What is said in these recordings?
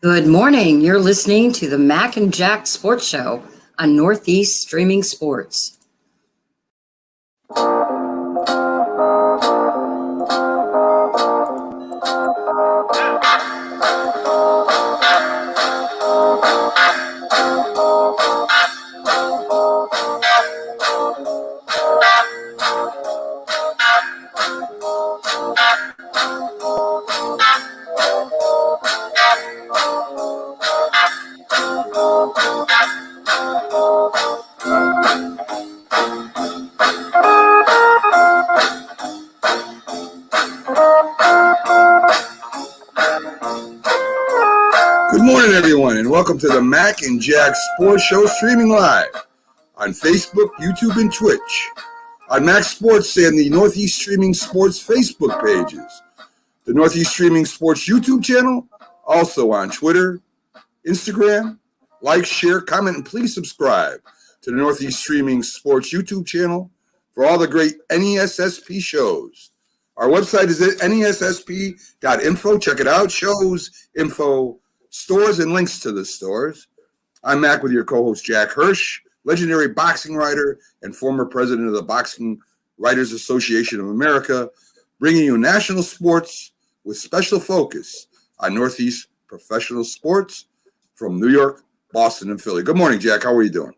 Good morning. You're listening to the Mac and Jack Sports Show on Northeast Streaming Sports. Good morning, everyone, and welcome to the Mac and Jack Sports Show, streaming live on Facebook, YouTube, and Twitch, on Mac Sports and the Northeast Streaming Sports Facebook pages, the Northeast Streaming Sports YouTube channel, also on Twitter, Instagram. Like, share, comment, and please subscribe to the Northeast Streaming Sports YouTube channel for all the great NESSP shows. Our website is at nessp.info. Check it out. Shows, info, stores, and links to the stores. I'm Mac with your co-host Jack Hirsch, legendary boxing writer and former president of the Boxing Writers Association of America, bringing you national sports with special focus on Northeast professional sports from New York, Boston, and Philly. Good morning, Jack. How are you doing?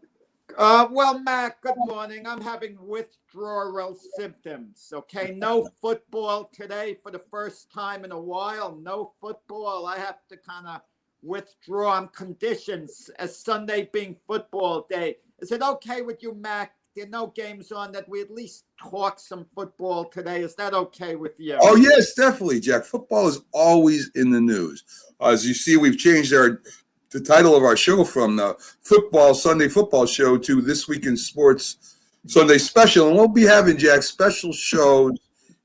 Well, Mac, good morning. I'm having withdrawal symptoms, okay? No football today for the first time in a while. No football. I have to kind of withdraw on conditions as Sunday being football day. Is it okay with you, Mac? There are no games on that we at least talk some football today. Is that okay with you? Oh, yes, definitely, Jack. Football is always in the news. As you see, we've changed the title of our show from the Sunday Football Show to This Week in Sports Sunday Special. And we'll be having, Jack, special shows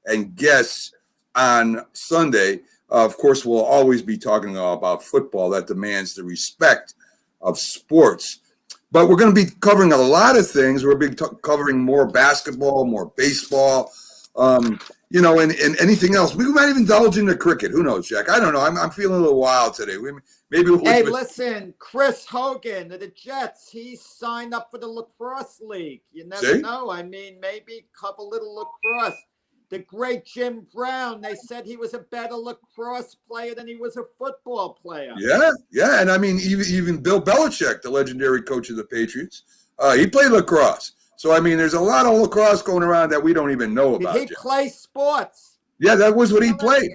and guests on Sunday. Of course, we'll always be talking about football. That demands the respect of sports. But we're going to be covering a lot of things. We'll be covering more basketball, more baseball, and anything else. We might even indulge into cricket. Who knows, Jack? I don't know. I'm feeling a little wild today. Hey, listen, Chris Hogan of the Jets, he signed up for the lacrosse league. You never know. I mean, maybe a couple little lacrosse. The great Jim Brown, they said he was a better lacrosse player than he was a football player. Yeah. And I mean, even Bill Belichick, the legendary coach of the Patriots, he played lacrosse. So, I mean, there's a lot of lacrosse going around that we don't even know about. Did he play sports? Yeah, that was what he played.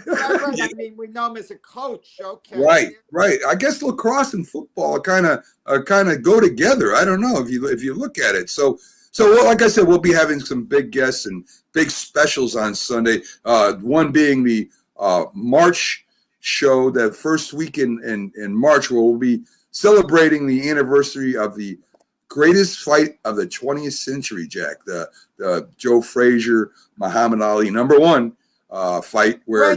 Right. I mean, we know him as a coach. Okay. Right. I guess lacrosse and football kind of go together. I don't know if you look at it. So like I said, we'll be having some big guests and big specials on Sunday. One being the March show, that first week in March, where we'll be celebrating the anniversary of the greatest fight of the 20th century, Jack. The Joe Frazier, Muhammad Ali, #1 fight where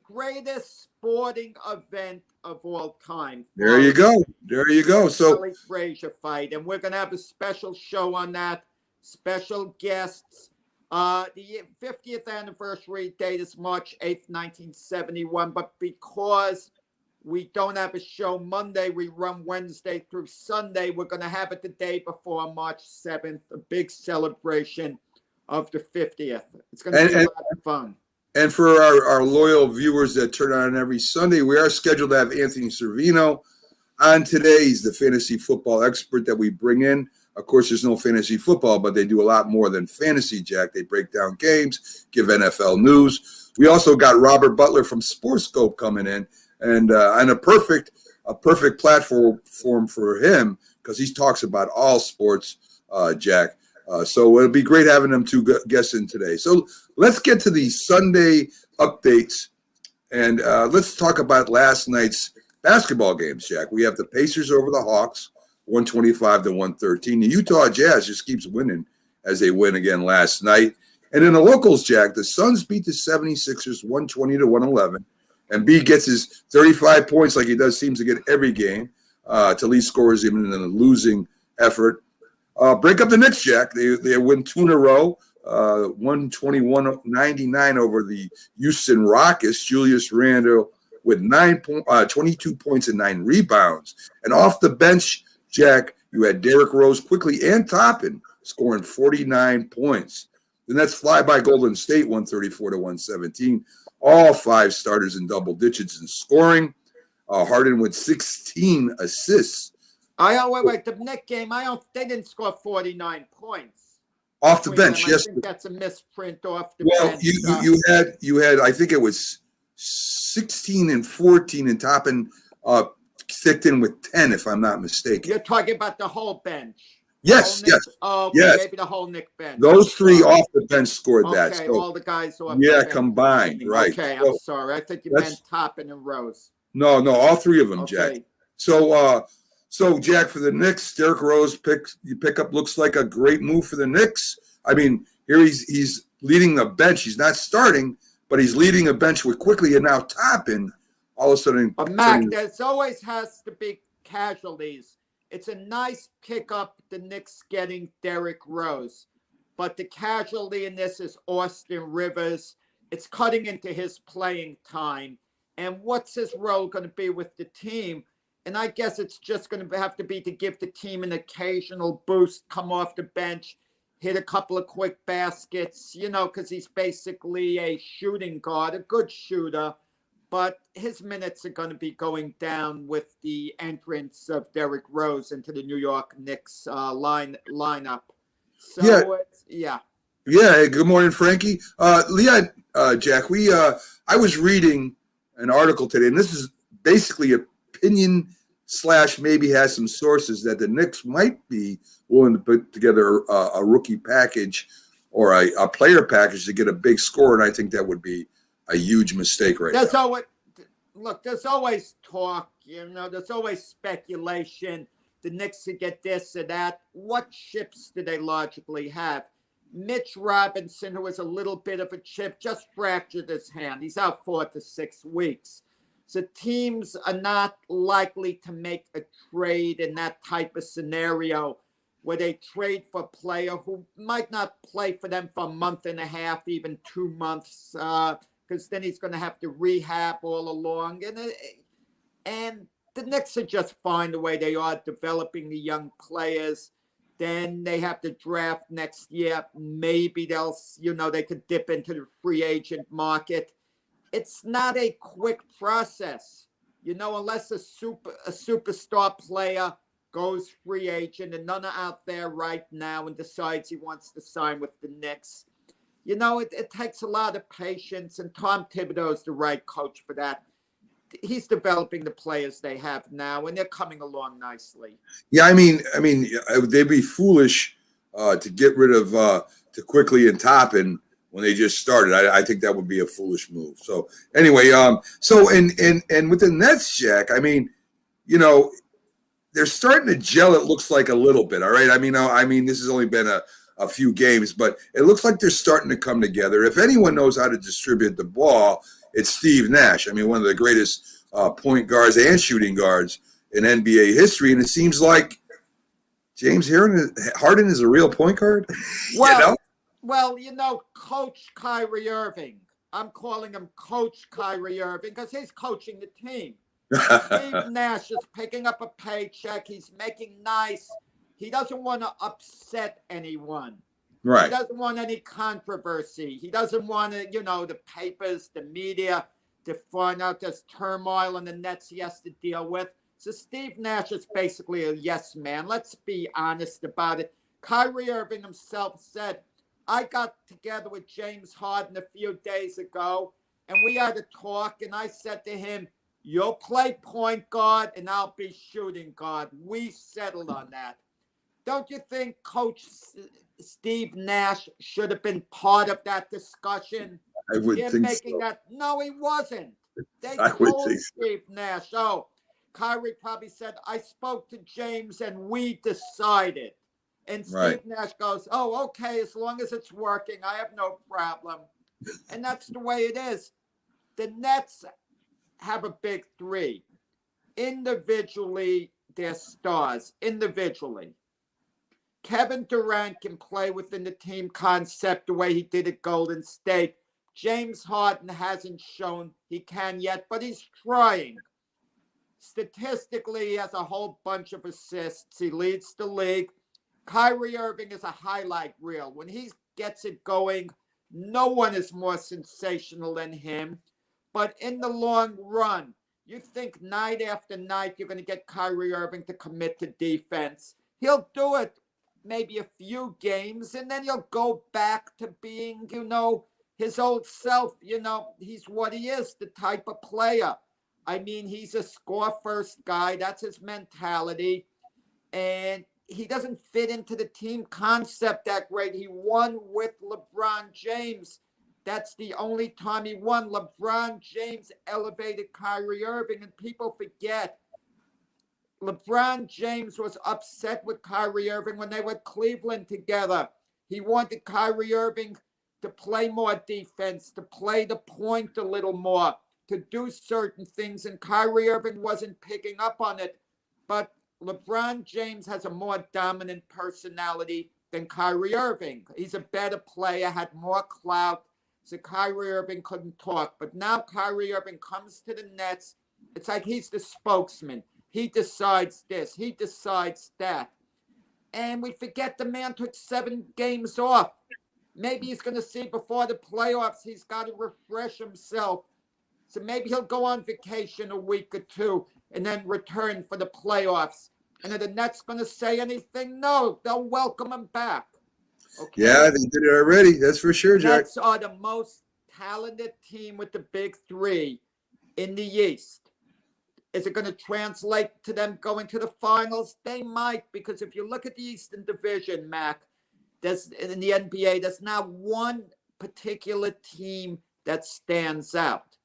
greatest sporting event of all time. There you go. So Ali Frazier fight, and we're gonna have a special show on that. Special guests. The 50th anniversary date is March 8th, 1971. But because we don't have a show Monday, we run Wednesday through Sunday. We're gonna have it the day before March 7th, a big celebration of the 50th. It's going to be a lot of fun. And for our loyal viewers that turn on every Sunday, we are scheduled to have Anthony Cervino on today. He's the fantasy football expert that we bring in. Of course, there's no fantasy football, but they do a lot more than fantasy, Jack. They break down games, give NFL news. We also got Robert Butler from Sportscope coming in, and a perfect platform for him because he talks about all sports, Jack. So it'll be great having them two guests in today. So let's get to the Sunday updates, and let's talk about last night's basketball games, Jack. We have the Pacers over the Hawks, 125-113. The Utah Jazz just keeps winning as they win again last night. And in the locals, Jack, the Suns beat the 76ers 120-111. And B gets his 35 points like he seems to get every game to lead scorers even in a losing effort. Break up the Knicks, Jack. They win 2 in a row, 121-99 over the Houston Rockets. Julius Randle with 22 points and 9 rebounds. And off the bench, Jack, you had Derrick Rose quickly and Toppin scoring 49 points. The Nets fly by Golden State 134-117. All 5 starters in double digits in scoring. Harden with 16 assists. Wait. The Knicks game, they didn't score 49 points. Off the bench, yes. I think that's a misprint off the bench. Well, you had I think it was 16 and 14, and Toppin kicked in with 10, if I'm not mistaken. You're talking about the whole bench. Yes. Oh, okay, yes. Maybe the whole Knicks bench. Those 3 off the bench scored that. Okay, So, all the guys off the bench. Combined, right. Okay, I'm sorry. I think you meant Toppin and Rose. No, all 3 of them, Okay. Jack. So Jack, for the Knicks, Derrick Rose pick up looks like a great move for the Knicks. I mean, here he's leading the bench. He's not starting, but he's leading a bench with quickly, and now Toppin all of a sudden. But Mac, there's always has to be casualties. It's a nice pickup, the Knicks getting Derrick Rose, but the casualty in this is Austin Rivers. It's cutting into his playing time, and what's his role going to be with the team? And I guess it's just going to have to be to give the team an occasional boost, come off the bench, hit a couple of quick baskets, because he's basically a shooting guard, a good shooter. But his minutes are going to be going down with the entrance of Derrick Rose into the New York Knicks lineup. So, yeah. Good morning, Frankie. Leon, Jack, I was reading an article today, and this is basically opinion / maybe has some sources that the Knicks might be willing to put together a rookie package or a player package to get a big score, and I think that would be a huge mistake now. There's always talk, there's always speculation. The Knicks could get this or that. What chips do they logically have? Mitch Robinson, who is a little bit of a chip, just fractured his hand. He's out 4 to 6 weeks. So teams are not likely to make a trade in that type of scenario where they trade for a player who might not play for them for a month and a half, even 2 months, because then he's going to have to rehab all along. And the Knicks are just fine the way they are developing the young players. Then they have to draft next year. Maybe they could dip into the free agent market. It's not a quick process, unless a superstar player goes free agent and none are out there right now and decides he wants to sign with the Knicks. It takes a lot of patience, and Tom Thibodeau is the right coach for that. He's developing the players they have now, and they're coming along nicely. Yeah, I mean, they'd be foolish to get rid of to quickly and Toppin when they just started. I think that would be a foolish move. So anyway, and with the Nets, Jack, I mean, they're starting to gel. It looks like a little bit. All right. I mean, this has only been a few games, but it looks like they're starting to come together. If anyone knows how to distribute the ball, it's Steve Nash. I mean, one of the greatest point guards and shooting guards in NBA history. And it seems like James Harden is a real point guard. Well, Coach Kyrie Irving. I'm calling him Coach Kyrie Irving because he's coaching the team. Steve Nash is picking up a paycheck. He's making nice. He doesn't want to upset anyone. Right. He doesn't want any controversy. He doesn't want to, the papers, the media to find out there's turmoil in the Nets he has to deal with. So Steve Nash is basically a yes man. Let's be honest about it. Kyrie Irving himself said, I got together with James Harden a few days ago, and we had a talk, and I said to him, you'll play point guard, and I'll be shooting guard. We settled on that. Don't you think Coach Steve Nash should have been part of that discussion? I would think so. No, he wasn't. They told Steve Nash, Kyrie probably said, I spoke to James, and we decided. And Steve Nash goes, okay, as long as it's working, I have no problem. And that's the way it is. The Nets have a big 3. Individually, they're stars. Individually. Kevin Durant can play within the team concept the way he did at Golden State. James Harden hasn't shown he can yet, but he's trying. Statistically, he has a whole bunch of assists. He leads the league. Kyrie Irving is a highlight reel. When he gets it going, no one is more sensational than him. But in the long run, you think night after night you're going to get Kyrie Irving to commit to defense. He'll do it maybe a few games, and then he'll go back to being, his old self. He's what he is, the type of player. I mean, he's a score-first guy. That's his mentality. And he doesn't fit into the team concept that great. He won with LeBron James. That's the only time he won. LeBron James elevated Kyrie Irving, and people forget. LeBron James was upset with Kyrie Irving when they were Cleveland together. He wanted Kyrie Irving to play more defense, to play the point a little more, to do certain things, and Kyrie Irving wasn't picking up on it. But LeBron James has a more dominant personality than Kyrie Irving. He's a better player, had more clout, so Kyrie Irving couldn't talk. But now Kyrie Irving comes to the Nets. It's like he's the spokesman. He decides this. He decides that. And we forget the man took 7 games off. Maybe he's going to see before the playoffs he's got to refresh himself. So maybe he'll go on vacation a week or two and then return for the playoffs. And are the Nets going to say anything? No, they'll welcome him back. Okay? Yeah, they did it already. That's for sure, Jack. Nets are the most talented team with the big three in the East. Is it going to translate to them going to the finals? They might, because if you look at the Eastern Division, Mac, there's in the NBA, there's not one particular team that stands out.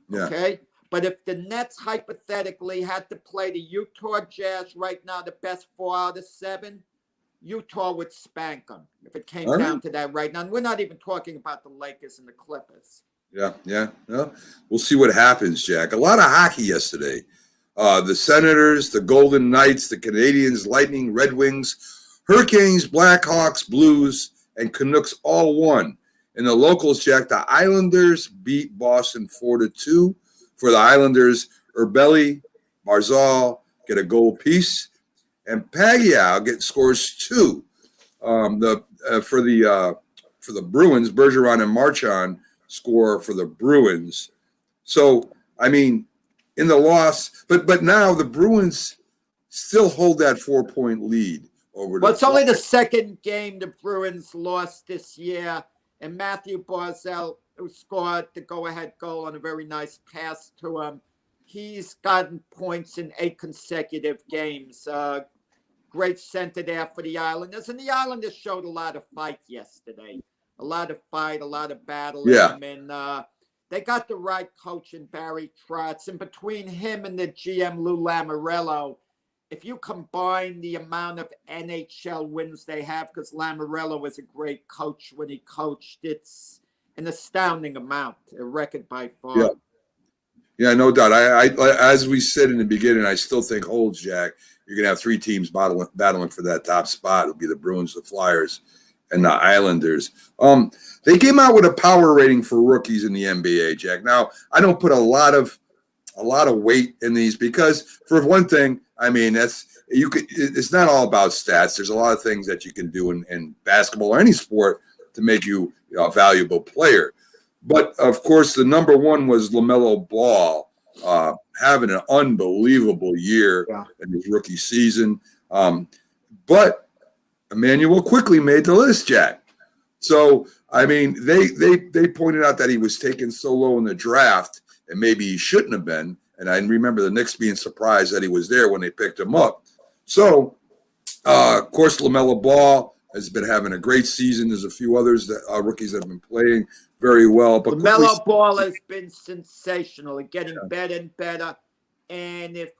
Yeah. Okay? But if the Nets hypothetically had to play the Utah Jazz right now, the best 4 out of 7, Utah would spank them if it came down to that right now. And we're not even talking about the Lakers and the Clippers. Yeah. Well, we'll see what happens, Jack. A lot of hockey yesterday. The Senators, the Golden Knights, the Canadians, Lightning, Red Wings, Hurricanes, Blackhawks, Blues, and Canucks all won. In the locals, Jack, the Islanders beat Boston 4-2. For the Islanders, Urbelli, Barzal get a goal piece, and Paghial scores 2. For the Bruins, Bergeron and Marchand score for the Bruins. So, I mean, in the loss, but now the Bruins still hold that 4-point lead over the. Well, it's only the second game the Bruins lost this year, and Matthew Barzal, who scored the go-ahead goal on a very nice pass to him, he's gotten points in 8 consecutive games. Great center there for the Islanders, and the Islanders showed a lot of fight yesterday. A lot of fight, a lot of battle. Yeah. And they got the right coach in Barry Trotz. And between him and the GM Lou Lamoriello, if you combine the amount of NHL wins they have, because Lamoriello was a great coach when he coached, it's an astounding amount, a record by far. Yeah, no doubt. I as we said in the beginning, I still think holds, Jack. You're going to have 3 teams battling for that top spot. It'll be the Bruins, the Flyers, and the Islanders. They came out with a power rating for rookies in the NBA, Jack. Now, I don't put a lot of weight in these because, for one thing, I mean, it's not all about stats. There's a lot of things that you can do in basketball or any sport to make you a valuable player. But, of course, the number 1 was LaMelo Ball, having an unbelievable year in his rookie season. But Emmanuel quickly made the list, Jack. So, I mean, they pointed out that he was taken so low in the draft, and maybe he shouldn't have been. And I remember the Knicks being surprised that he was there when they picked him up. So, of course, LaMelo Ball has been having a great season. There's a few others that rookies that have been playing very well. But LaMelo Ball has been sensational and getting better and better. And if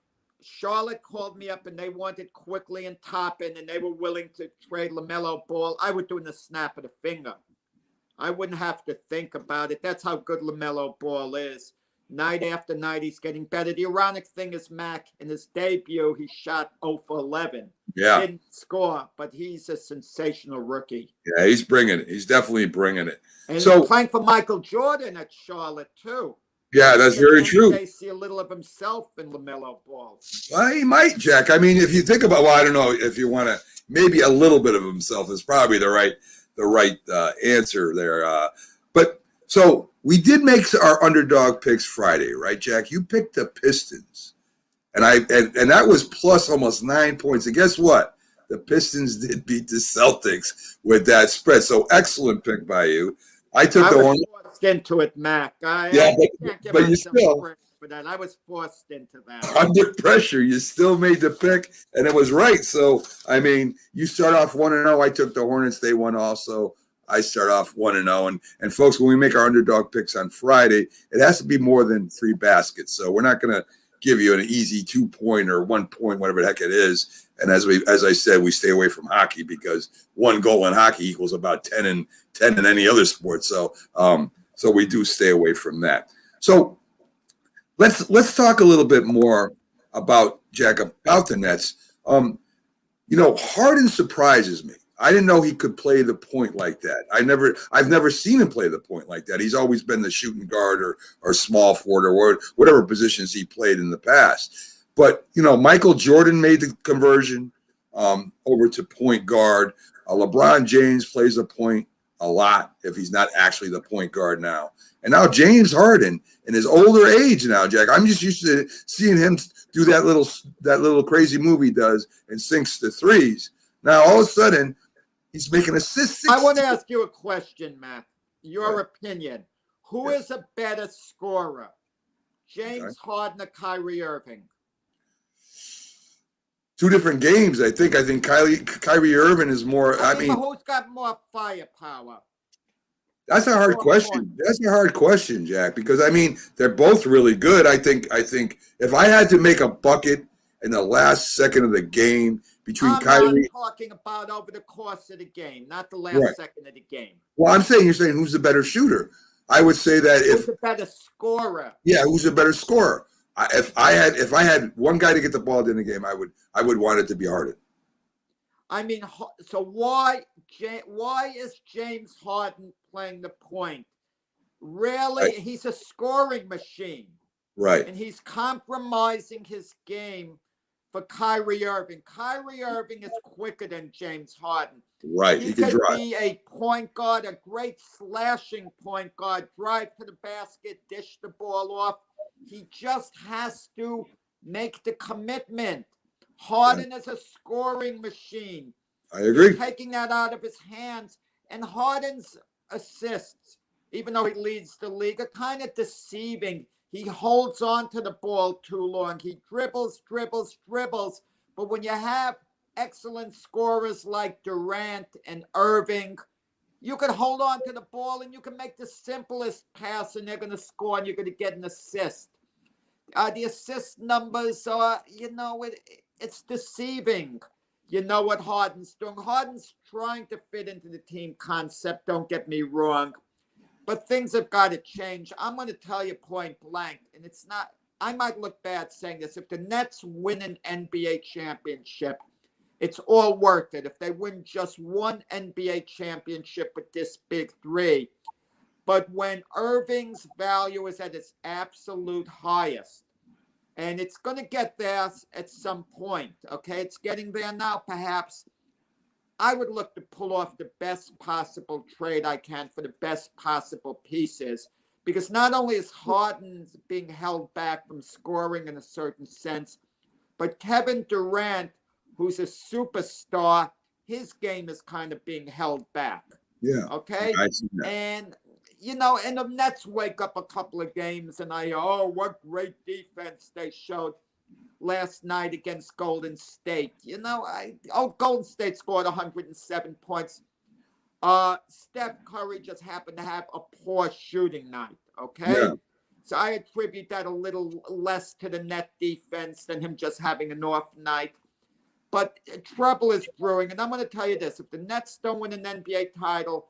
Charlotte called me up and they wanted Quickly and Toppin and they were willing to trade LaMelo Ball, I would do it in the snap of the finger. I wouldn't have to think about it. That's how good LaMelo Ball is. Night after night, he's getting better. The ironic thing is, Mac, in his debut, he shot 0 for 11. Yeah. Didn't score, but he's a sensational rookie. Yeah, he's bringing it. He's definitely bringing it. And So he's playing for Michael Jordan at Charlotte, too. yeah, that's very true. They see a little of himself in LaMelo Ball. Well, he might, Jack. I mean, if you think about, well, I don't know if you want to, maybe a little bit of himself is probably the right answer there. But so we did make our underdog picks Friday, right, Jack? You picked the Pistons, and that was plus almost 9 points. And guess what? The Pistons did beat the Celtics with that spread. So excellent pick by you. I took the one. Forced into it, Mac. But you still, for that. I was forced into that. under pressure, you still made the pick, and it was right. So, I mean, you start off 1-0. I took the Hornets. They won also. I start off 1-0. And folks, when we make our underdog picks on Friday, it has to be more than 3 baskets. So we're not going to give you an easy 2-point or 1 point, whatever the heck it is. And as I said, we stay away from hockey because 1 goal in hockey equals about 10 in any other sport. So, so we do stay away from that. So let's talk a little bit more about Jack, about the Nets. You know, Harden surprises me. I didn't know he could play the point like that. I've never seen him play the point like that. He's always been the shooting guard or small forward or whatever positions he played in the past. But, you know, Michael Jordan made the conversion over to point guard. LeBron James plays the point a lot if he's not actually the point guard now. And now James Harden in his older age now, Jack, I'm just used to seeing him do that little crazy move he does and sinks the threes. Now, all of a sudden, he's making assists. I want to ask you a question, Matt. Your opinion. Who is a better scorer, James Harden or Kyrie Irving? 2 different games, I think. I think Kyrie Irving is more. I mean, who's got more firepower? That's a hard question. That's a hard question, Jack, because I mean they're both really good. I think if I had to make a bucket in the last second of the game between Kyrie, I'm talking about over the course of the game, not the last second of the game. Well, you're saying who's the better shooter? I would say that who's the better scorer? Yeah, who's the better scorer? If I had one guy to get the ball at the end of the game, I would want it to be Harden. I mean, so why is James Harden playing the point? Really, he's a scoring machine. Right. And he's compromising his game for Kyrie Irving. Kyrie Irving is quicker than James Harden. Right. He could be a point guard, a great slashing point guard, drive to the basket, dish the ball off. He just has to make the commitment. Harden is a scoring machine. I agree. He's taking that out of his hands. And Harden's assists, even though he leads the league, are kind of deceiving. He holds on to the ball too long. He dribbles. But when you have excellent scorers like Durant and Irving, you can hold on to the ball and you can make the simplest pass and they're going to score and you're going to get an assist. The assist numbers are, it's deceiving. You know what Harden's doing. Harden's trying to fit into the team concept. Don't get me wrong. But things have got to change. I'm going to tell you point blank, and it's not, I might look bad saying this. If the Nets win an NBA championship, it's all worth it. If they win just one NBA championship with this big 3. But when Irving's value is at its absolute highest, and it's going to get there at some point, okay? It's getting there now, perhaps. I would look to pull off the best possible trade I can for the best possible pieces, because not only is Harden being held back from scoring in a certain sense, but Kevin Durant, who's a superstar, his game is kind of being held back. Yeah. Okay. I see that. And and the Nets wake up a couple of games and what great defense they showed last night against Golden State. Golden State scored 107 points. Steph Curry just happened to have a poor shooting night, okay? Yeah. So I attribute that a little less to the net defense than him just having an off night. But trouble is brewing, and I'm going to tell you this. If the Nets don't win an NBA title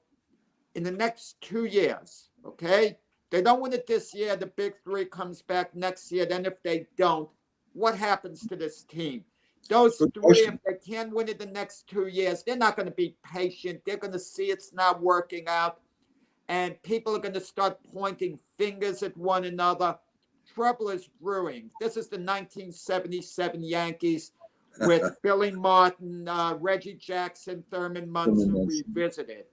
in the next 2 years, okay, They don't win it this year. The big three comes back next year. Then if they don't, what happens to this team? Those Good three, question. if they can't win it the next 2 years, they're not going to be patient. They're going to see it's not working out. And people are going to start pointing fingers at one another. Trouble is brewing. This is the 1977 Yankees with Billy Martin, Reggie Jackson, Thurman Munson revisited.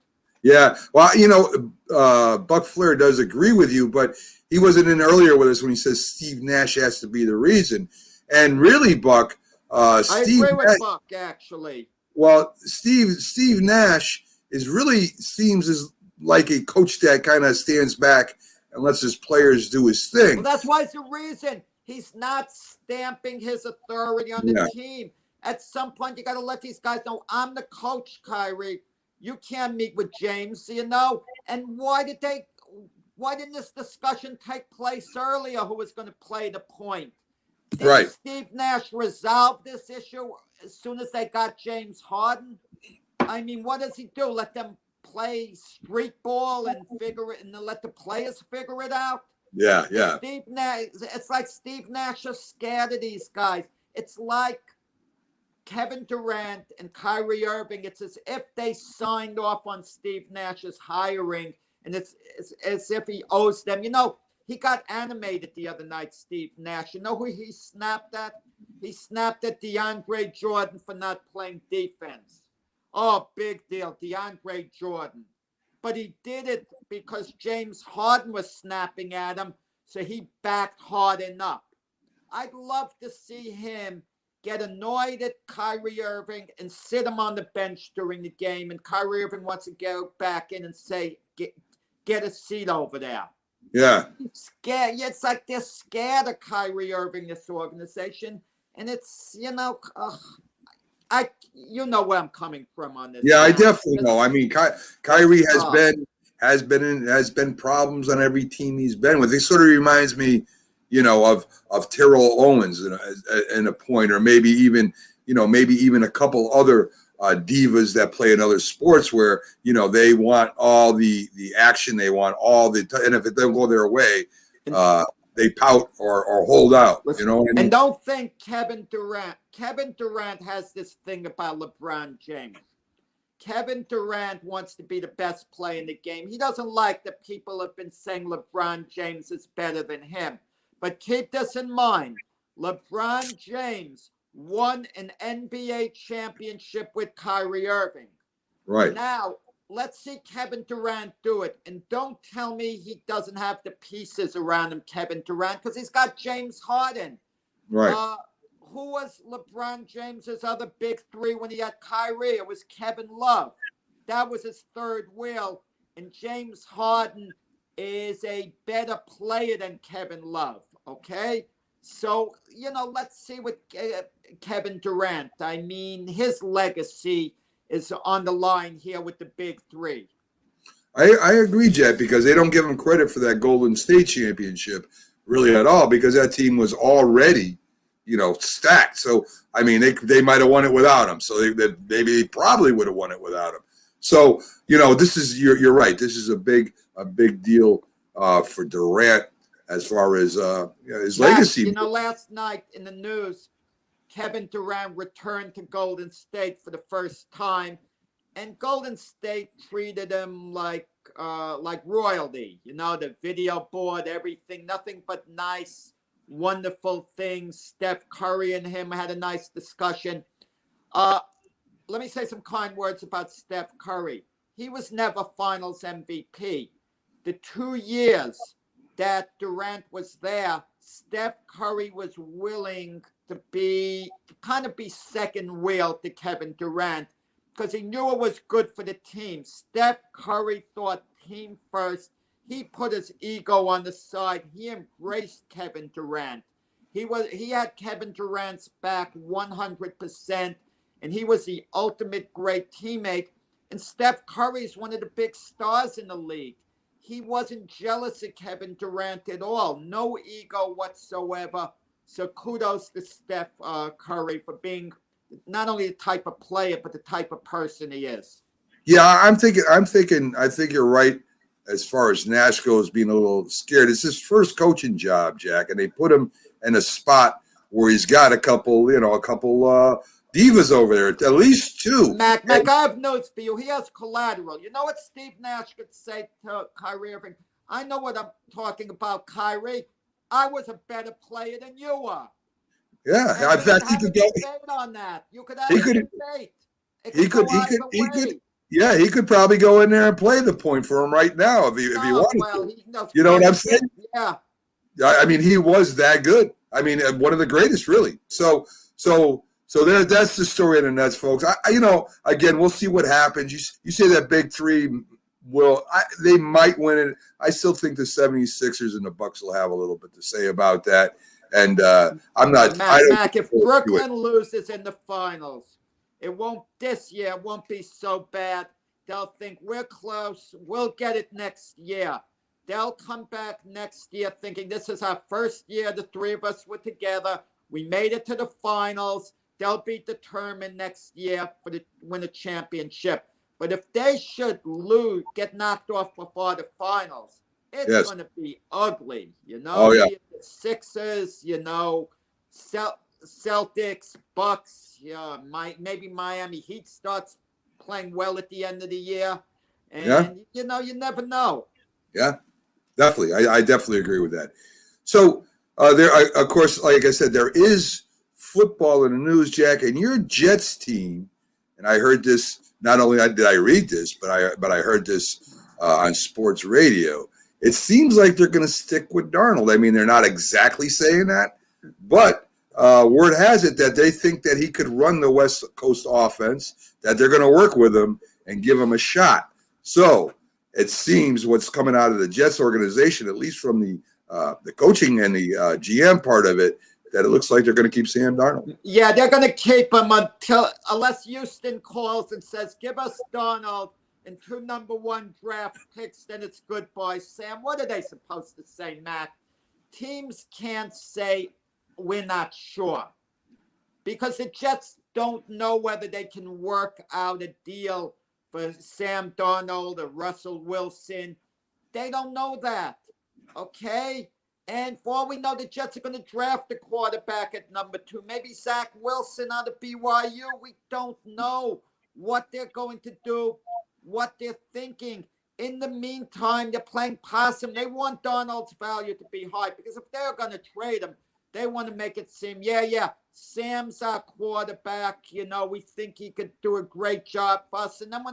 Yeah. Well, Buck Flair does agree with you, but he wasn't in earlier with us when he says Steve Nash has to be the reason. And really, Buck, I Steve agree with Nash, Buck, actually. well, Steve Nash seems as like a coach that kind of stands back and lets his players do his thing. Well, that's why it's the reason he's not stamping his authority on the team. At some point, you got to let these guys know, I'm the coach, Kyrie. You can't meet with James, And why didn't this discussion take place earlier? Who was going to play the point? Did Steve Nash resolve this issue as soon as they got James Harden? I mean, what does he do? Let them play street ball and figure it, and then let the players figure it out? Yeah. Steve Nash, it's like Steve Nash is scared of these guys. It's like Kevin Durant and Kyrie Irving. It's as if they signed off on Steve Nash's hiring, and it's as if he owes them. He got animated the other night, Steve Nash. You know who he snapped at? He snapped at DeAndre Jordan for not playing defense. Oh, big deal, DeAndre Jordan. But he did it because James Harden was snapping at him, so he backed Harden up. I'd love to see him get annoyed at Kyrie Irving and sit him on the bench during the game, and Kyrie Irving wants to go back in and say, get a seat over there. Yeah. Scared. Yeah, it's like they're scared of Kyrie Irving, this organization, and it's you know where I'm coming from on this. Yeah, I definitely know. I mean, Kyrie has been problems on every team he's been with. It sort of reminds me, of Terrell Owens in a point, or maybe even a couple other divas that play in other sports where they want all the action, they want all the, and if it doesn't go their way, they pout or hold out. You know what I mean? And don't think Kevin Durant has this thing about LeBron James. Kevin Durant wants to be the best player in the game. He doesn't like that people have been saying LeBron James is better than him. But keep this in mind. LeBron James won an NBA championship with Kyrie Irving. Right. Now, let's see Kevin Durant do it. And don't tell me he doesn't have the pieces around him, Kevin Durant, because he's got James Harden. Right. Who was LeBron James's other big three when he had Kyrie? It was Kevin Love. That was his third wheel. And James Harden is a better player than Kevin Love. Okay? So, let's see what Kevin Durant. I mean, his legacy is on the line here with the big three. I agree, Jet, because they don't give him credit for that Golden State championship really at all, because that team was already, stacked. So, I mean, they might have won it without him. So they probably would have won it without him. So, this is, you're right. This is a big deal for Durant as far as his legacy. Last night in the news, Kevin Durant returned to Golden State for the first time, and Golden State treated him like royalty. The video board, everything, nothing but nice, wonderful things. Steph Curry and him had a nice discussion. Let me say some kind words about Steph Curry. He was never Finals MVP. The 2 years that Durant was there, Steph Curry was willing to be second wheel to Kevin Durant because he knew it was good for the team. Steph Curry thought team first. He put his ego on the side. He embraced Kevin Durant. He had Kevin Durant's back 100%, and he was the ultimate great teammate. And Steph Curry is one of the big stars in the league. He wasn't jealous of Kevin Durant at all. No ego whatsoever. So kudos to Steph Curry for being not only the type of player, but the type of person he is. Yeah, I think you're right as far as Nash goes, being a little scared. It's his first coaching job, Jack, and they put him in a spot where he's got a couple divas over there, at least two. Mac, I have news for you. He has collateral. You know what Steve Nash could say to Kyrie Irving? I know what I'm talking about, Kyrie. I was a better player than you are. Yeah, in fact, he could go on that. You could have a debate. He could. Yeah, he could probably go in there and play the point for him right now if he wanted to. You know what I'm saying? Yeah. I mean, he was that good. I mean, one of the greatest, really. So that's the story in the Nets, folks. Again, we'll see what happens. You say that big three they might win it. I still think the 76ers and the Bucks will have a little bit to say about that. And I'm not. Mac, if Brooklyn loses in the finals, this year it won't be so bad. They'll think we're close. We'll get it next year. They'll come back next year thinking this is our first year. The three of us were together. We made it to the finals. They'll be determined next year to win a championship. But if they should get knocked off before the finals, it's going to be ugly. Oh, yeah. The Sixers, Celtics, Bucks, maybe Miami Heat starts playing well at the end of the year. And, you never know. Yeah, definitely. I definitely agree with that. So, of course, like I said, there is football in the news, Jack, and your Jets team, and I heard this, not only did I read this, but I heard this on sports radio. It seems like they're going to stick with Darnold. I mean, they're not exactly saying that, but word has it that they think that he could run the West Coast offense, that they're going to work with him and give him a shot. So it seems what's coming out of the Jets organization, at least from the coaching and the GM part of it, that it looks like they're going to keep Sam Darnold. Yeah, they're going to keep him unless Houston calls and says, give us Darnold and 2 number 1 draft picks, then it's goodbye, Sam. What are they supposed to say, Matt? Teams can't say we're not sure because the Jets don't know whether they can work out a deal for Sam Darnold or Russell Wilson. They don't know that, okay? And for all we know, the Jets are going to draft a quarterback at number 2. Maybe Zach Wilson out of BYU. We don't know what they're going to do, what they're thinking. In the meantime, they're playing possum. They want Darnold's value to be high because if they're going to trade him, they want to make it seem, Sam's our quarterback. We think he could do a great job for us. And then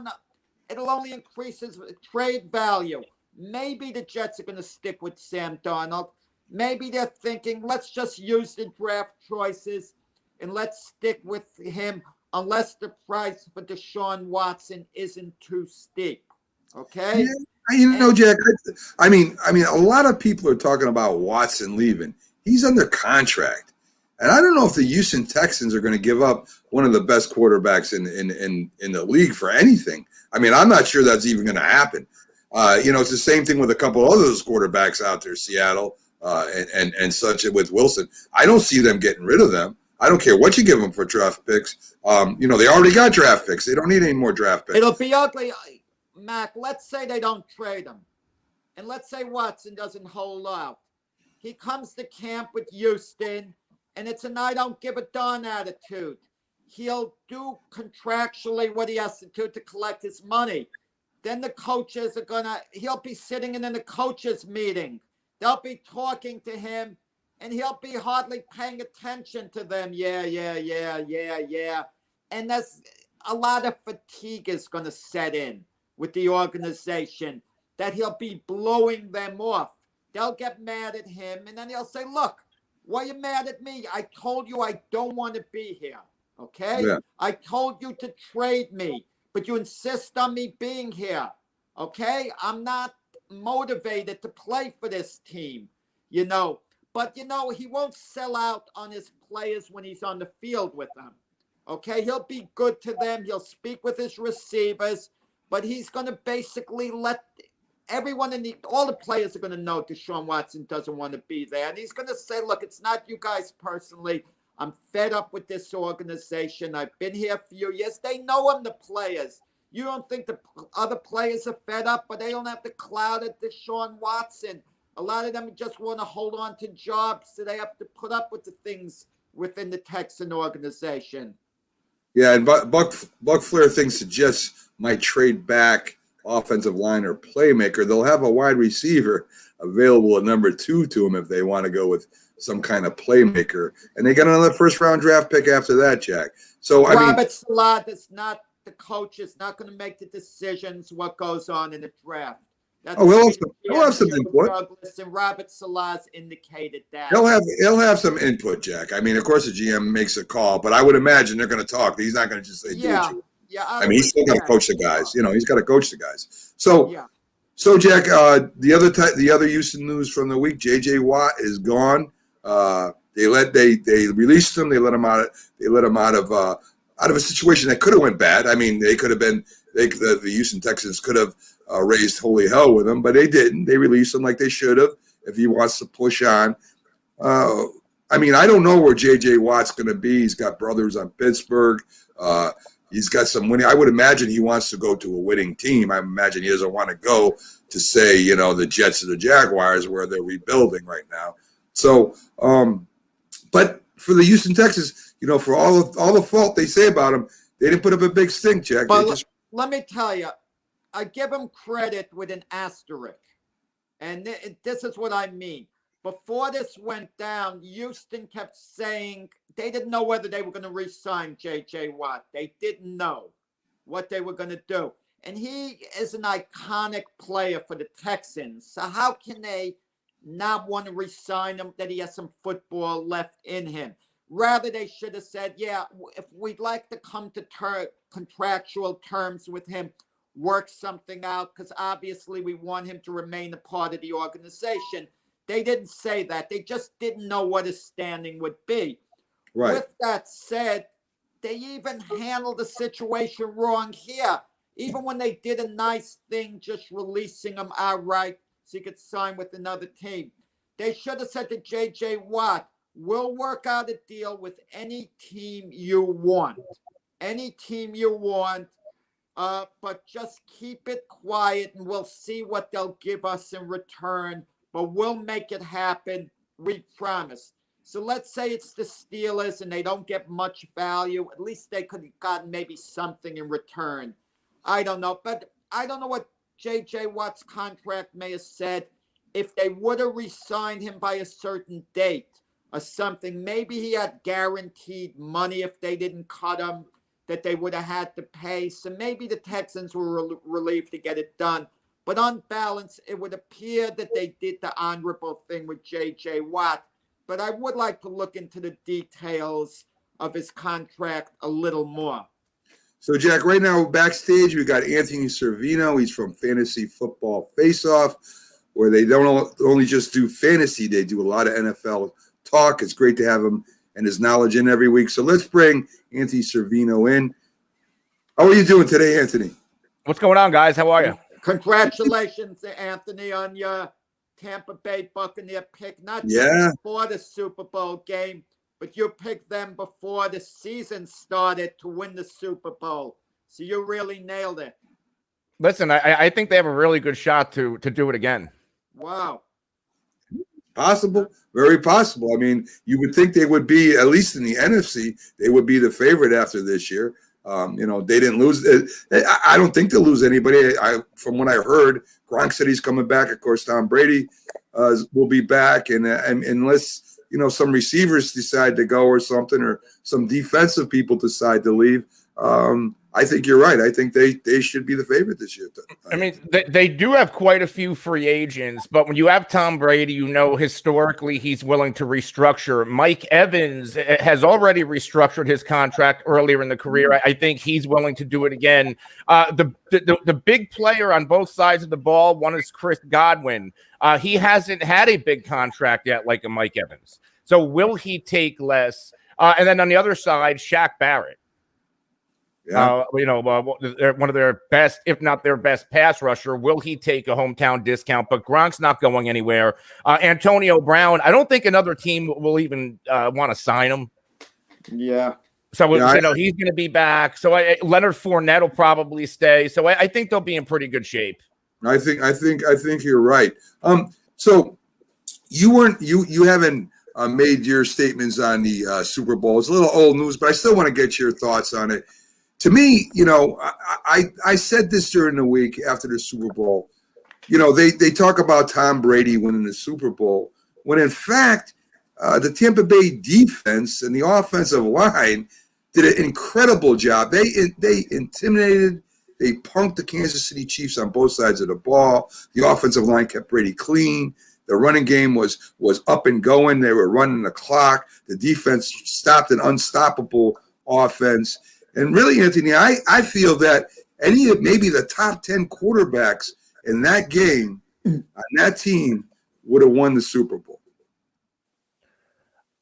it'll only increase his trade value. Maybe the Jets are going to stick with Sam Darnold. Maybe they're thinking, let's just use the draft choices and let's stick with him unless the price for Deshaun Watson isn't too steep. Okay? Yeah, Jack, I mean, a lot of people are talking about Watson leaving. He's under contract. And I don't know if the Houston Texans are going to give up one of the best quarterbacks in the league for anything. I mean, I'm not sure that's even going to happen. It's the same thing with a couple of those quarterbacks out there, Seattle and such with Wilson. I don't see them getting rid of them. I don't care what you give them for draft picks. They already got draft picks. They don't need any more draft picks. It'll be ugly, Mac. Let's say they don't trade him. And let's say Watson doesn't hold out. He comes to camp with Houston, and it's an I don't give a darn attitude. He'll do contractually what he has to do to collect his money. Then the coaches he'll be sitting in the coaches' meeting. They'll be talking to him, and he'll be hardly paying attention to them. Yeah. And there's a lot of fatigue is going to set in with the organization that he'll be blowing them off. They'll get mad at him, and then he'll say, look, why are you mad at me? I told you I don't want to be here, okay? Yeah. I told you to trade me, but you insist on me being here, okay? I'm not motivated to play for this team, But, he won't sell out on his players when he's on the field with them, okay? He'll be good to them. He'll speak with his receivers, but he's going to basically let everyone all the players are going to know Deshaun Watson doesn't want to be there. And he's going to say, look, it's not you guys personally. I'm fed up with this organization. I've been here a few years. They know him, the players. You don't think the other players are fed up, but they don't have the clout of Deshaun Watson. A lot of them just want to hold on to jobs, so they have to put up with the things within the Texan organization. Yeah, and Buck Flair thinks the Jets might trade back offensive line or playmaker. They'll have a wide receiver available at number 2 to them if they want to go with some kind of playmaker. And they got another first-round draft pick after that, Jack. So, I mean, Robert Salah is not the coach, is not going to make the decisions what goes on in the draft. That's he'll have some input. Douglas and Robert Salah's indicated that. He'll have some input, Jack. I mean, of course, the GM makes a call, but I would imagine they're going to talk. He's not going to just say, Yeah. I mean, he's still got to coach the guys. You know, he's got to coach the guys. So, Jack, the other Houston news from the week: J.J. Watt is gone. They released him. They let him out. Out of a situation that could have went bad. I mean, they could have been. The Houston Texans could have raised holy hell with him, but they didn't. They released him like they should have. If he wants to push on, I mean, I don't know where J.J. Watt's going to be. He's got brothers on Pittsburgh. He's got some winning. I would imagine he wants to go to a winning team. I imagine he doesn't want to go to, say, you know, the Jets or the Jaguars where they're rebuilding right now. So, but for the Houston Texans, you know, for all the fault they say about him, they didn't put up a big stink, Jack. But let me tell you, I give him credit with an asterisk. And this is what I mean. Before this went down, Houston kept saying they didn't know whether they were going to re-sign J.J. Watt. They didn't know what they were going to do. And he is an iconic player for the Texans. So how can they not want to re-sign him, that he has some football left in him? Rather, they should have said, yeah, if we'd like to come to contractual terms with him, work something out, because obviously we want him to remain a part of the organization. They didn't say that. They just didn't know what his standing would be. Right. With that said, they even handled the situation wrong here. Even when they did a nice thing, just releasing him outright so he could sign with another team. They should have said to J.J. Watt, we'll work out a deal with any team you want. Any team you want. But just keep it quiet and we'll see what they'll give us in return. But we'll make it happen. We promise. So let's say it's the Steelers and they don't get much value. At least they could have gotten maybe something in return. I don't know. But I don't know what J.J. Watt's contract may have said. If they would have re-signed him by a certain date or something, maybe he had guaranteed money if they didn't cut him that they would have had to pay. So maybe the Texans were relieved to get it done. But on balance, it would appear that they did the honorable thing with J.J. Watt. But I would like to look into the details of his contract a little more. So, Jack, right now backstage, we got Anthony Cervino. He's from Fantasy Football Face-Off, where they don't only just do fantasy, they do a lot of NFL talk. It's great to have him and his knowledge in every week. So let's bring Anthony Cervino in. How are you doing today, Anthony? What's going on, guys? How are you? Congratulations, Anthony, on your Tampa Bay Buccaneer pick. Not just before the Super Bowl game, but you picked them before the season started to win the Super Bowl. So you really nailed it. Listen, I think they have a really good shot to do it again. Wow. Possible, very possible. I mean, you would think they would be, at least in the NFC, they would be the favorite after this year. You know, they didn't lose. I don't think they'll lose anybody. From what I heard, Gronk said he's coming back. Of course, Tom Brady will be back. And unless, you know, some receivers decide to go or something, or some defensive people decide to leave, I think you're right. I think they should be the favorite this year. I mean, they do have quite a few free agents, but when you have Tom Brady, you know, historically he's willing to restructure. Mike Evans has already restructured his contract earlier in the career. I think he's willing to do it again. The big player on both sides of the ball, one is Chris Godwin. He hasn't had a big contract yet like a Mike Evans. So will he take less? And then on the other side, Shaq Barrett. Yeah. You know, they're one of their best, if not their best pass rusher. Will he take a hometown discount? But Gronk's not going anywhere. Antonio Brown, I don't think another team will even want to sign him. Yeah. So, Yeah, he's going to be back. So Leonard Fournette will probably stay. So I think they'll be in pretty good shape. I think you're right. So you haven't made your statements on the Super Bowl. It's a little old news, but I still want to get your thoughts on it. To me, I said this during the week after the Super Bowl. They talk about Tom Brady winning the Super Bowl when in fact the Tampa Bay defense and the offensive line did an incredible job. They intimidated. They punked the Kansas City Chiefs on both sides of the ball. The offensive line kept Brady clean. The running game was up and going. They were running the clock. The defense stopped an unstoppable offense. And really, Anthony, I feel that maybe the top 10 quarterbacks in that game on that team would have won the Super Bowl.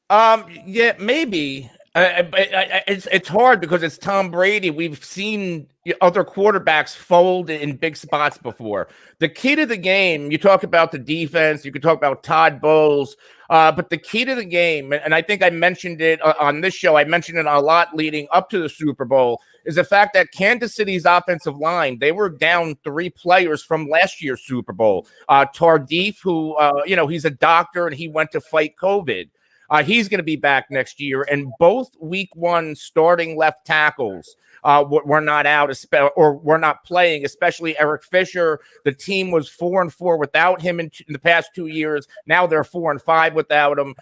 Yeah, maybe. It's hard because it's Tom Brady. We've seen other quarterbacks fold in big spots before. The key to the game, you talk about the defense, you could talk about Todd Bowles, but the key to the game, and I think I mentioned it on this show, I mentioned it a lot leading up to the Super Bowl, is the fact that Kansas City's offensive line, they were down 3 players from last year's Super Bowl. Tardif, who, he's a doctor and he went to fight COVID. He's going to be back next year, and both week 1 starting left tackles were not out or were not playing, especially Eric Fisher. The team was 4-4 without him in the past 2 years. Now they're 4-5 without him.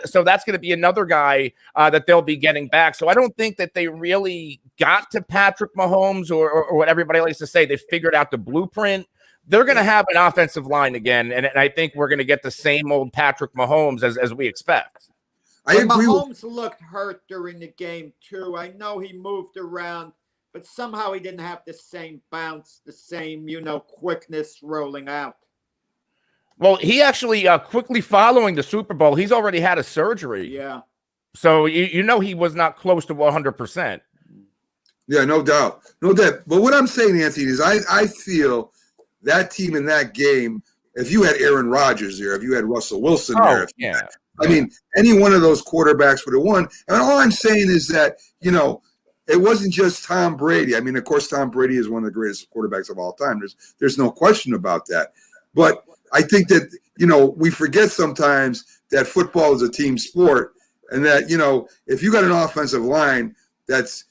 So that's going to be another guy that they'll be getting back. So I don't think that they really got to Patrick Mahomes or what everybody likes to say. They figured out the blueprint. They're going to have an offensive line again, and I think we're going to get the same old Patrick Mahomes as we expect. I agree. Mahomes looked hurt during the game, too. I know he moved around, but somehow he didn't have the same bounce, the same, quickness rolling out. Well, he actually, quickly following the Super Bowl, he's already had a surgery. Yeah. So, he was not close to 100%. Yeah, no doubt. No doubt. But what I'm saying, Anthony, is I feel that team in that game, if you had Aaron Rodgers there, if you had Russell Wilson there, I mean, any one of those quarterbacks would have won. And all I'm saying is that, it wasn't just Tom Brady. I mean, of course, Tom Brady is one of the greatest quarterbacks of all time. There's no question about that. But I think that, we forget sometimes that football is a team sport and that, if you got an offensive line that's,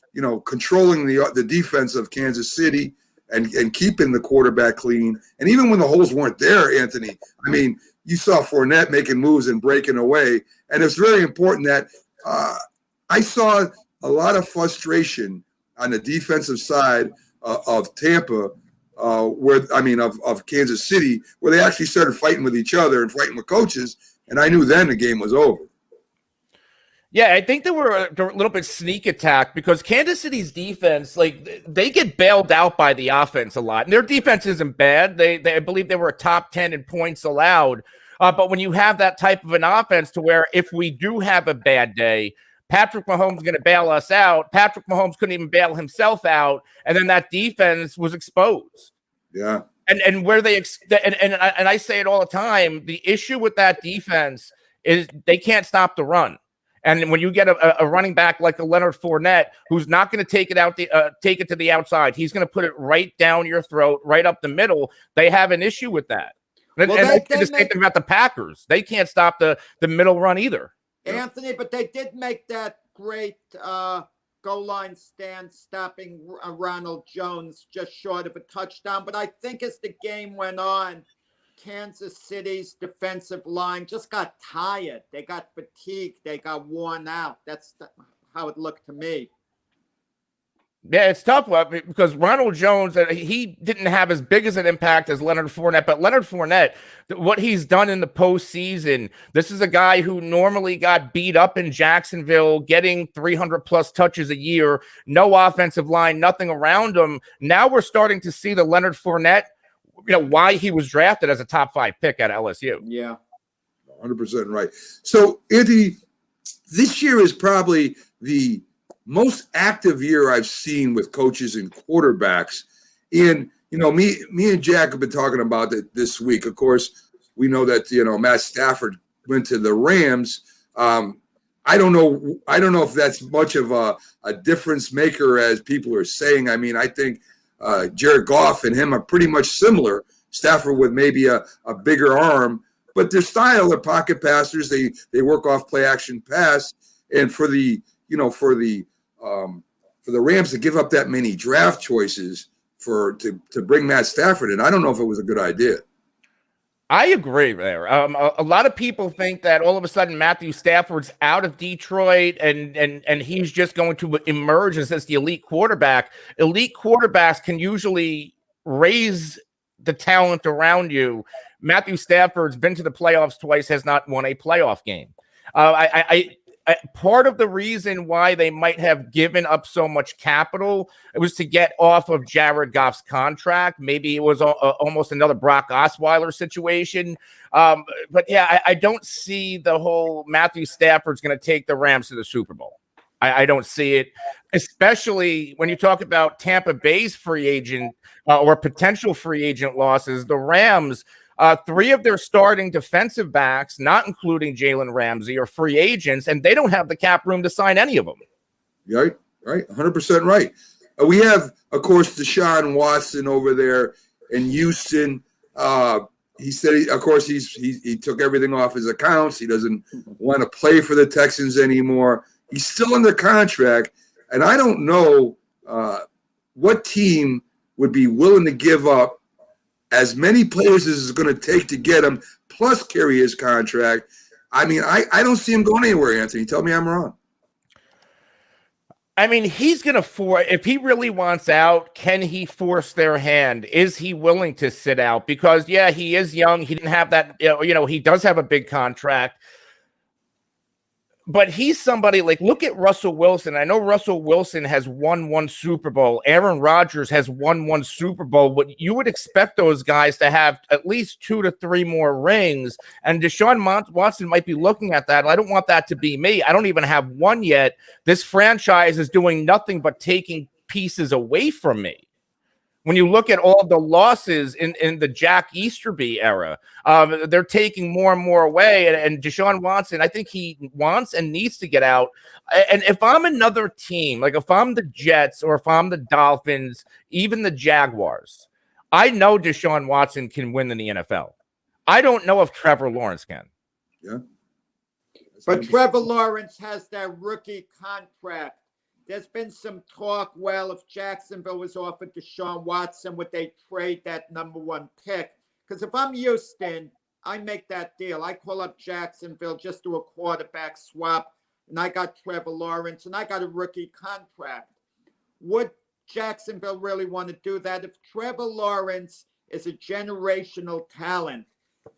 controlling the defense of Kansas City and keeping the quarterback clean. And even when the holes weren't there, Anthony, I mean, you saw Fournette making moves and breaking away. And it's very important that I saw a lot of frustration on the defensive side of Tampa, of Kansas City, where they actually started fighting with each other and fighting with coaches. And I knew then the game was over. Yeah, I think they were a little bit sneak attack because Kansas City's defense, they get bailed out by the offense a lot. And their defense isn't bad. I believe they were a top 10 in points allowed. But when you have that type of an offense to where if we do have a bad day, Patrick Mahomes is going to bail us out. Patrick Mahomes couldn't even bail himself out. And then that defense was exposed. Yeah. And where and I say it all the time, the issue with that defense is they can't stop the run. And when you get a running back like a Leonard Fournette, who's not going to take it to the outside, he's going to put it right down your throat, right up the middle. They have an issue with that. And that's the same thing about the Packers. They can't stop the middle run either. Anthony, but they did make that great goal line stand, stopping Ronald Jones just short of a touchdown. But I think as the game went on, Kansas City's defensive line just got tired. They got fatigued. They got worn out. That's how it looked to me. Yeah, it's tough because Ronald Jones, he didn't have as big as an impact as Leonard Fournette, but Leonard Fournette, what he's done in the postseason, this is a guy who normally got beat up in Jacksonville, getting 300-plus touches a year, no offensive line, nothing around him. Now we're starting to see the Leonard Fournette, why he was drafted as a top 5 pick at LSU. Yeah. 100% right. So, Anthony, this year is probably the most active year I've seen with coaches and quarterbacks. And, me and Jack have been talking about it this week. Of course, we know that, Matt Stafford went to the Rams. I don't know. I don't know if that's much of a difference maker as people are saying. I mean, I think Jared Goff and him are pretty much similar. Stafford with maybe a bigger arm, but their style are pocket passers. They work off play action pass, and for the Rams to give up that many draft choices to bring Matt Stafford in, I don't know if it was a good idea. I agree there. A lot of people think that all of a sudden Matthew Stafford's out of Detroit and he's just going to emerge as the elite quarterback. Elite quarterbacks can usually raise the talent around you. Matthew Stafford's been to the playoffs twice, has not won a playoff game. Part of the reason why they might have given up so much capital, it was to get off of Jared Goff's contract. Maybe it was almost another Brock Osweiler situation. But yeah, I don't see the whole Matthew Stafford's going to take the Rams to the Super Bowl. I don't see it, especially when you talk about Tampa Bay's free agent or potential free agent losses. The Rams, 3 of their starting defensive backs, not including Jalen Ramsey, are free agents, and they don't have the cap room to sign any of them. Right, 100% right. We have, of course, Deshaun Watson over there in Houston. He said, he took everything off his accounts. He doesn't want to play for the Texans anymore. He's still under contract, and I don't know what team would be willing to give up as many players as it's going to take to get him, plus carry his contract. I mean, I don't see him going anywhere, Anthony. Tell me I'm wrong. I mean, he's going to if he really wants out, can he force their hand? Is he willing to sit out? Because, yeah, he is young. He didn't have that, he does have a big contract. But he's somebody like, look at Russell Wilson. I know Russell Wilson has won 1 Super Bowl. Aaron Rodgers has won 1 Super Bowl. But you would expect those guys to have at least 2 to 3 more rings. And Deshaun Watson might be looking at that. I don't want that to be me. I don't even have 1 yet. This franchise is doing nothing but taking pieces away from me. When you look at all the losses in the Jack Easterby era, they're taking more and more away. And Deshaun Watson, I think he wants and needs to get out. And if I'm another team, like if I'm the Jets or if I'm the Dolphins, even the Jaguars, I know Deshaun Watson can win in the NFL. I don't know if Trevor Lawrence can. Yeah. But Trevor Lawrence has that rookie contract. There's been some talk, well, if Jacksonville was offered Deshaun Watson, would they trade that number 1 pick? Because if I'm Houston, I make that deal. I call up Jacksonville, just do a quarterback swap, and I got Trevor Lawrence, and I got a rookie contract. Would Jacksonville really want to do that? If Trevor Lawrence is a generational talent,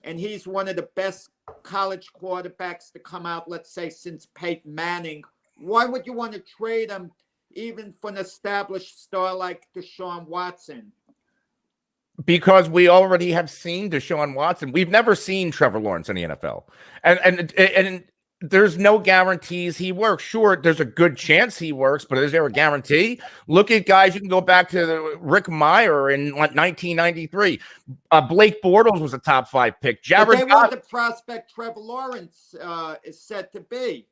and he's one of the best college quarterbacks to come out, let's say, since Peyton Manning, why would you want to trade him even for an established star like Deshaun Watson? Because we already have seen Deshaun Watson. We've never seen Trevor Lawrence in the NFL. And there's no guarantees he works. Sure, there's a good chance he works, but is there a guarantee? Look at guys. You can go back to Rick Meyer in 1993. Blake Bortles was a top 5 pick. But they want the prospect Trevor Lawrence is said to be.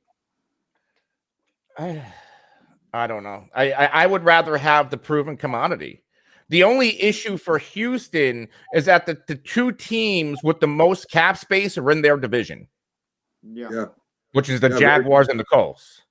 I don't know. I would rather have the proven commodity. The only issue for Houston is that the 2 teams with the most cap space are in their division. Yeah. Which is the Jaguars and the Colts.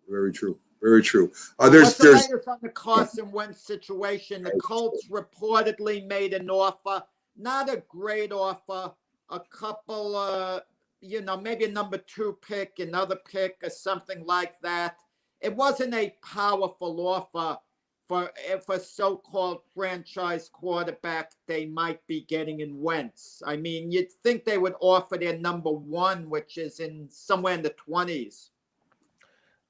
Very true. Very true. What's the latest on the Carson Wentz situation? The Colts reportedly made an offer, not a great offer, a couple, maybe a number 2 pick, another pick, or something like that. It wasn't a powerful offer for so-called franchise quarterback they might be getting in Wentz. I mean, you'd think they would offer their number 1, which is somewhere in the 20s.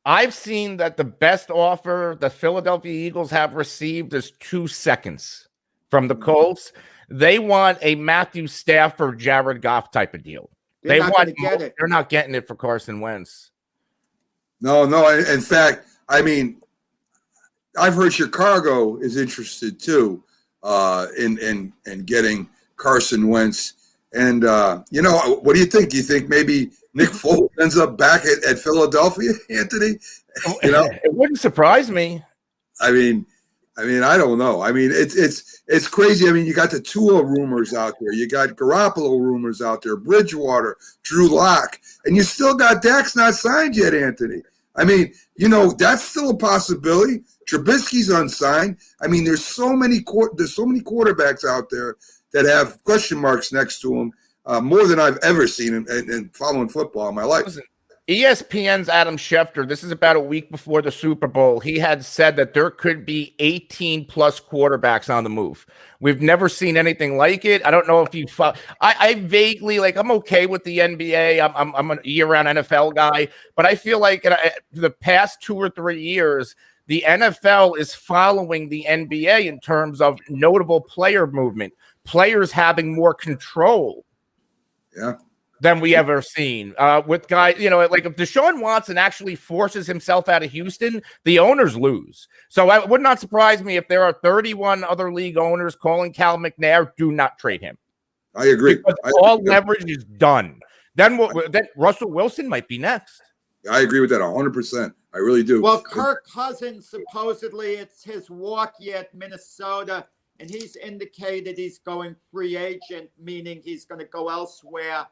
I've seen that the best offer the Philadelphia Eagles have received is 2 seconds from the Colts. They want a Matthew Stafford, Jared Goff type of deal. They're not going to get it. They're not getting it for Carson Wentz. No. In fact, I mean, I've heard Chicago is interested too in getting Carson Wentz. And what do you think? Do you think maybe Nick Foles ends up back at Philadelphia, Anthony. You know, It wouldn't surprise me. I mean, I don't know. I mean, it's crazy. I mean, you got the Tua rumors out there. You got Garoppolo rumors out there, Bridgewater, Drew Lock, and you still got Dak's not signed yet, Anthony. I mean, you know, that's still a possibility. Trubisky's unsigned. I mean, there's so many quarterbacks out there that have question marks next to them, more than I've ever seen in following football in my life. Listen, ESPN's Adam Schefter, this is about a week before the Super Bowl, he had said that there could be 18 plus quarterbacks on the move. We've never seen anything like it. I don't know if you I vaguely, like, I'm okay with the NBA. I'm a year-round NFL guy, but I feel like the past 2 or 3 years, the NFL is following the NBA in terms of notable player movement, players having more control. Yeah. Than we ever seen with guys, you know, like if Deshaun Watson actually forces himself out of Houston, the owners lose. So it would not surprise me if there are 31 other league owners calling Cal McNair, do not trade him. I agree. Because all leverage is done. Then Russell Wilson might be next. I agree with that 100%. I really do. Well, Kirk Cousins, supposedly it's his walk year at Minnesota, and he's indicated he's going free agent, meaning he's going to go elsewhere.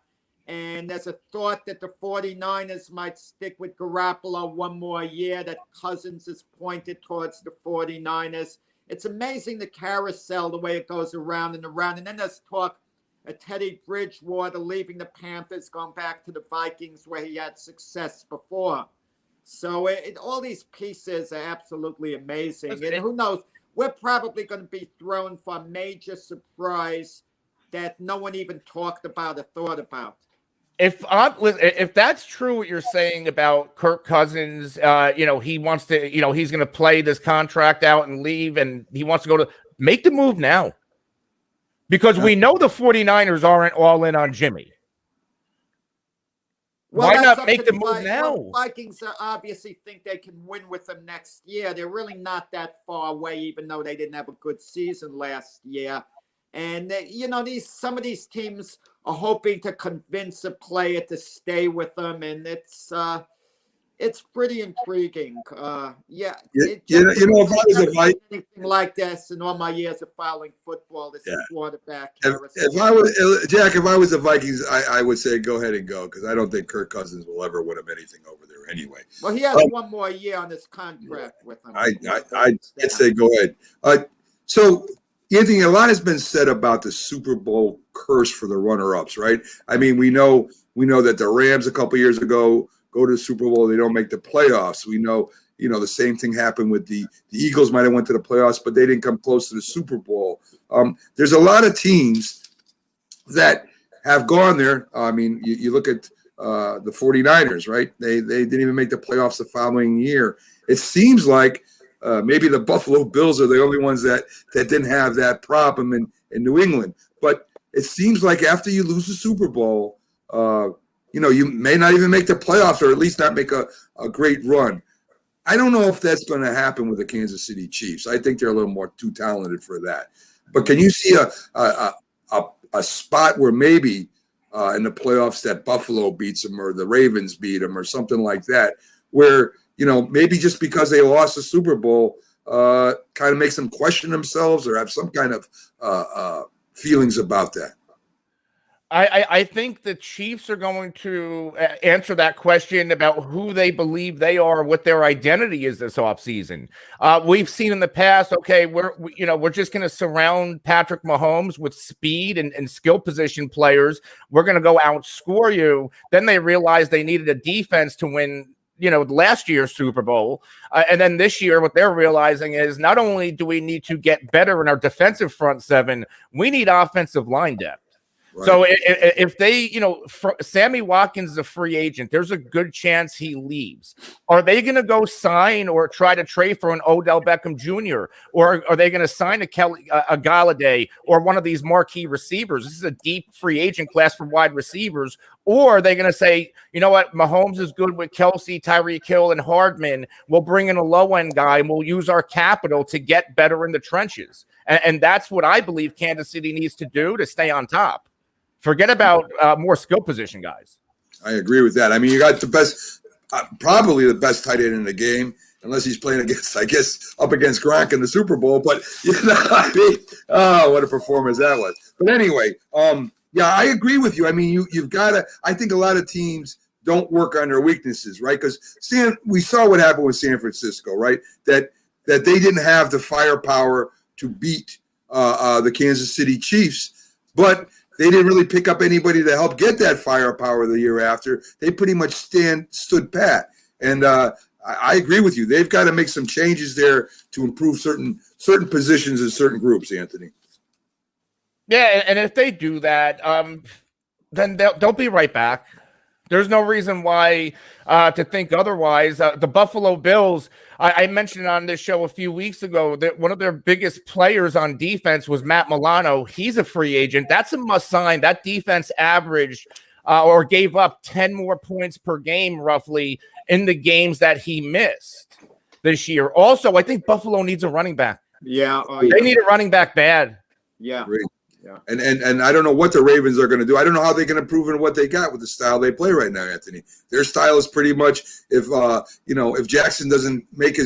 And there's a thought that the 49ers might stick with Garoppolo one more year, that Cousins is pointed towards the 49ers. It's amazing the carousel, the way it goes around and around. And then there's talk of Teddy Bridgewater leaving the Panthers, going back to the Vikings where he had success before. So all these pieces are absolutely amazing. And who knows, we're probably going to be thrown for a major surprise that no one even talked about or thought about. If that's true, what you're saying about Kirk Cousins, you know, he wants to, you know, he's going to play this contract out and leave, and he wants to make the move now. Because we know the 49ers aren't all in on Jimmy. Well, why not make the move now? Well, Vikings obviously think they can win with them next year. They're really not that far away, even though they didn't have a good season last year. And you know, some of these teams are hoping to convince a player to stay with them, and it's pretty intriguing. Yeah, you know, if I was a Viking, anything like this in all my years of following football, this quarterback. If I was Jack, if I was the Vikings, I would say go ahead and go, because I don't think Kirk Cousins will ever win him anything over there anyway. Well, he has one more year on his contract with him. I'd say go ahead. So, Anthony, a lot has been said about the Super Bowl curse for the runner-ups, right? I mean, we know that the Rams a couple years ago go to the Super Bowl, they don't make the playoffs. We know, you know, the same thing happened with the Eagles. Might have went to the playoffs, but they didn't come close to the Super Bowl. There's a lot of teams that have gone there. I mean, you look at the 49ers, right? They didn't even make the playoffs the following year. It seems like maybe the Buffalo Bills are the only ones that didn't have that problem in New England. But it seems like after you lose the Super Bowl, you know, you may not even make the playoffs, or at least not make a great run. I don't know if that's going to happen with the Kansas City Chiefs. I think they're a little more too talented for that. But can you see a spot where maybe in the playoffs that Buffalo beats them, or the Ravens beat them, or something like that, where, you know, maybe just because they lost the Super Bowl kind of makes them question themselves or have some kind of feelings about that? I think the Chiefs are going to answer that question about who they believe they are, what their identity is this offseason. We've seen in the past, okay, we're just going to surround Patrick Mahomes with speed and skill position players. We're going to go outscore you. Then they realized they needed a defense to win, you know, last year's Super Bowl. And then this year, what they're realizing is not only do we need to get better in our defensive front seven, we need offensive line depth. Right. So if they, you know, Sammy Watkins is a free agent, there's a good chance he leaves. Are they going to go sign or try to trade for an Odell Beckham Jr.? Or are they going to sign a Galladay or one of these marquee receivers? This is a deep free agent class for wide receivers. Or are they going to say, you know what, Mahomes is good with Kelsey, Tyreek Hill, and Hardman. We'll bring in a low-end guy, and we'll use our capital to get better in the trenches. And that's what I believe Kansas City needs to do to stay on top. Forget about more skill position guys. I agree with that. I mean, you got the best, probably the best tight end in the game, unless he's playing against, I guess, up against Gronk in the Super Bowl. But I mean, oh, what a performance that was. But anyway, yeah, I agree with you. I mean, you've got to. I think a lot of teams don't work on their weaknesses, right? Because we saw what happened with San Francisco, right? That they didn't have the firepower to beat the Kansas City Chiefs, but they didn't really pick up anybody to help get that firepower the year after. They pretty much stood pat. And I agree with you. They've got to make some changes there to improve certain positions and certain groups, Anthony. Yeah, and if they do that, then they'll be right back. There's no reason why to think otherwise. The Buffalo Bills, I mentioned on this show a few weeks ago that one of their biggest players on defense was Matt Milano. He's a free agent. That's a must sign. That defense averaged or gave up 10 more points per game roughly in the games that he missed this year. Also, I think Buffalo needs a running back. Yeah. They need a running back bad. Yeah. Great. Yeah. And I don't know what the Ravens are going to do. I don't know how they can improve in what they got with the style they play right now, Anthony. Their style is pretty much if Jackson doesn't make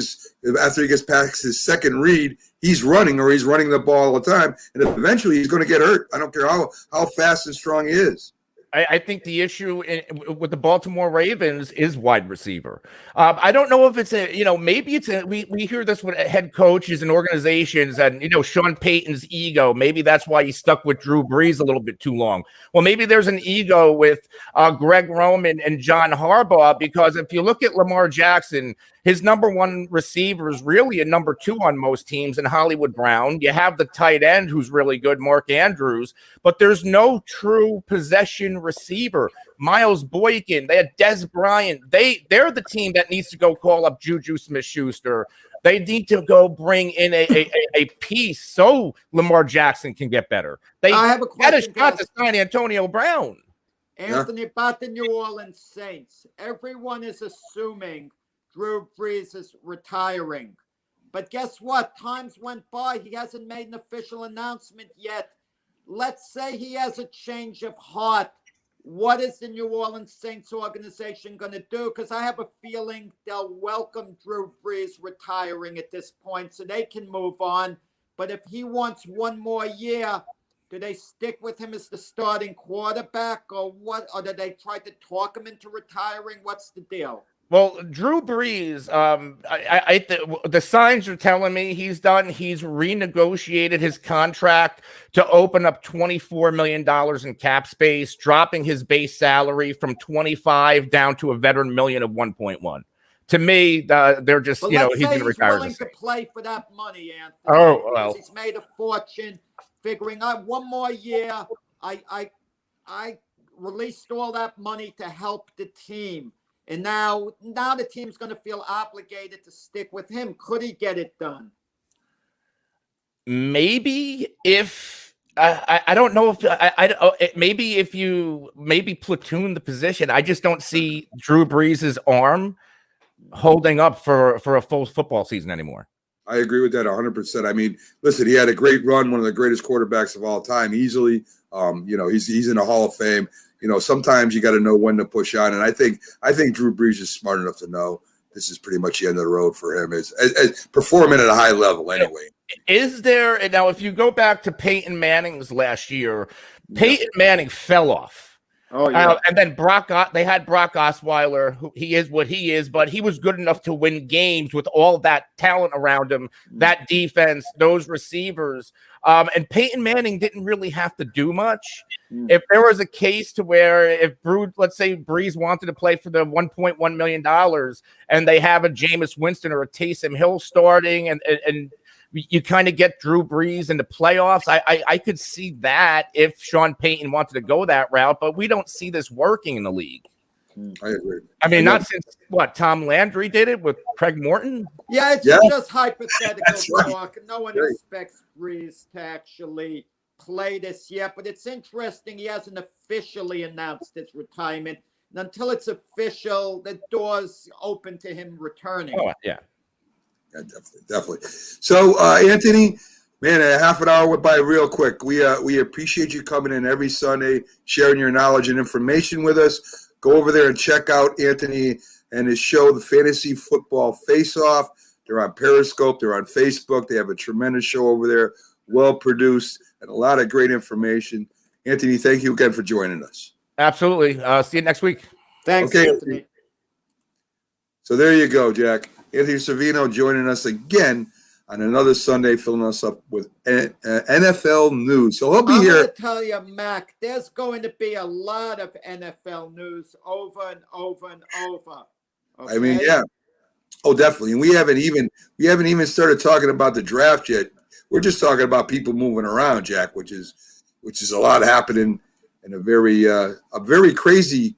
after he gets past his second read, he's running the ball all the time, and eventually he's going to get hurt. I don't care how fast and strong he is. I think the issue with the Baltimore Ravens is wide receiver. I don't know if it's maybe it's we hear this with head coaches and organizations and, Sean Payton's ego. Maybe that's why he stuck with Drew Brees a little bit too long. Well, maybe there's an ego with Greg Roman and John Harbaugh, because if you look at Lamar Jackson, his number one receiver is really a number two on most teams in Hollywood Brown. You have the tight end who's really good, Mark Andrews, but there's no true possession receiver. Miles Boykin, they had Des Bryant. They're the team that needs to go call up Juju Smith-Schuster. They need to go bring in a piece so Lamar Jackson can get better. They I have a had a question, shot guys. to sign Antonio Brown. Anthony, about the New Orleans Saints. Everyone is assuming Drew Brees is retiring. But guess what? Times went by. He hasn't made an official announcement yet. Let's say he has a change of heart. What is the New Orleans Saints organization going to do? Because I have a feeling they'll welcome Drew Brees retiring at this point so they can move on. But if he wants one more year, do they stick with him as the starting quarterback or what? Or do they try to talk him into retiring? What's the deal? Well, Drew Brees, the signs are telling me he's done. He's renegotiated his contract to open up $24 million in cap space, dropping his base salary from 25 down to a veteran million of 1.1. To me, they're just, But he's let's going say to retire. willing to play for that money, Anthony. Oh, well. He's made a fortune figuring out one more year. I released all that money to help the team. And now the team's going to feel obligated to stick with him. Could he get it done? Maybe if I don't know if maybe if you platoon the position. I just don't see Drew Brees' arm holding up for a full football season anymore. I agree with that 100%. I mean, listen, he had a great run, one of the greatest quarterbacks of all time, easily. He's in the Hall of Fame. Sometimes you got to know when to push on, and I think Drew Brees is smart enough to know this is pretty much the end of the road for him. Is performing at a high level anyway. Is there now? If you go back to Peyton Manning's last year, Peyton Manning fell off. Oh yeah, and then they had Brock Osweiler, who he is what he is, but he was good enough to win games with all that talent around him, that defense, those receivers. And Peyton Manning didn't really have to do much. If there was a case to where let's say Brees wanted to play for the $1.1 million and they have a Jameis Winston or a Taysom Hill starting and you kind of get Drew Brees in the playoffs. I could see that if Sean Payton wanted to go that route, but we don't see this working in the league. I agree. I mean, not since Tom Landry did it with Craig Morton. Yeah, it's just hypothetical talk. Right. No one expects Brees to actually play this yet, but it's interesting. He hasn't officially announced his retirement. And until it's official, the door's open to him returning. Oh, yeah. Yeah, definitely. So, Anthony, man, a half an hour went by real quick. We appreciate you coming in every Sunday, sharing your knowledge and information with us. Go over there and check out Anthony and his show, the Fantasy Football Face-Off. They're on Periscope. They're on Facebook. They have a tremendous show over there, well-produced, and a lot of great information. Anthony, thank you again for joining us. Absolutely. See you next week. Thanks, Okay. Anthony. So there you go, Jack. Anthony Cervino joining us again on another Sunday, filling us up with NFL news. So he'll be I'm here. going to tell you, Mac, there's going to be a lot of NFL news over and over and over. Okay? I mean, yeah. Oh, definitely. And we haven't even started talking about the draft yet. We're just talking about people moving around, Jack, which is a lot happening in a very crazy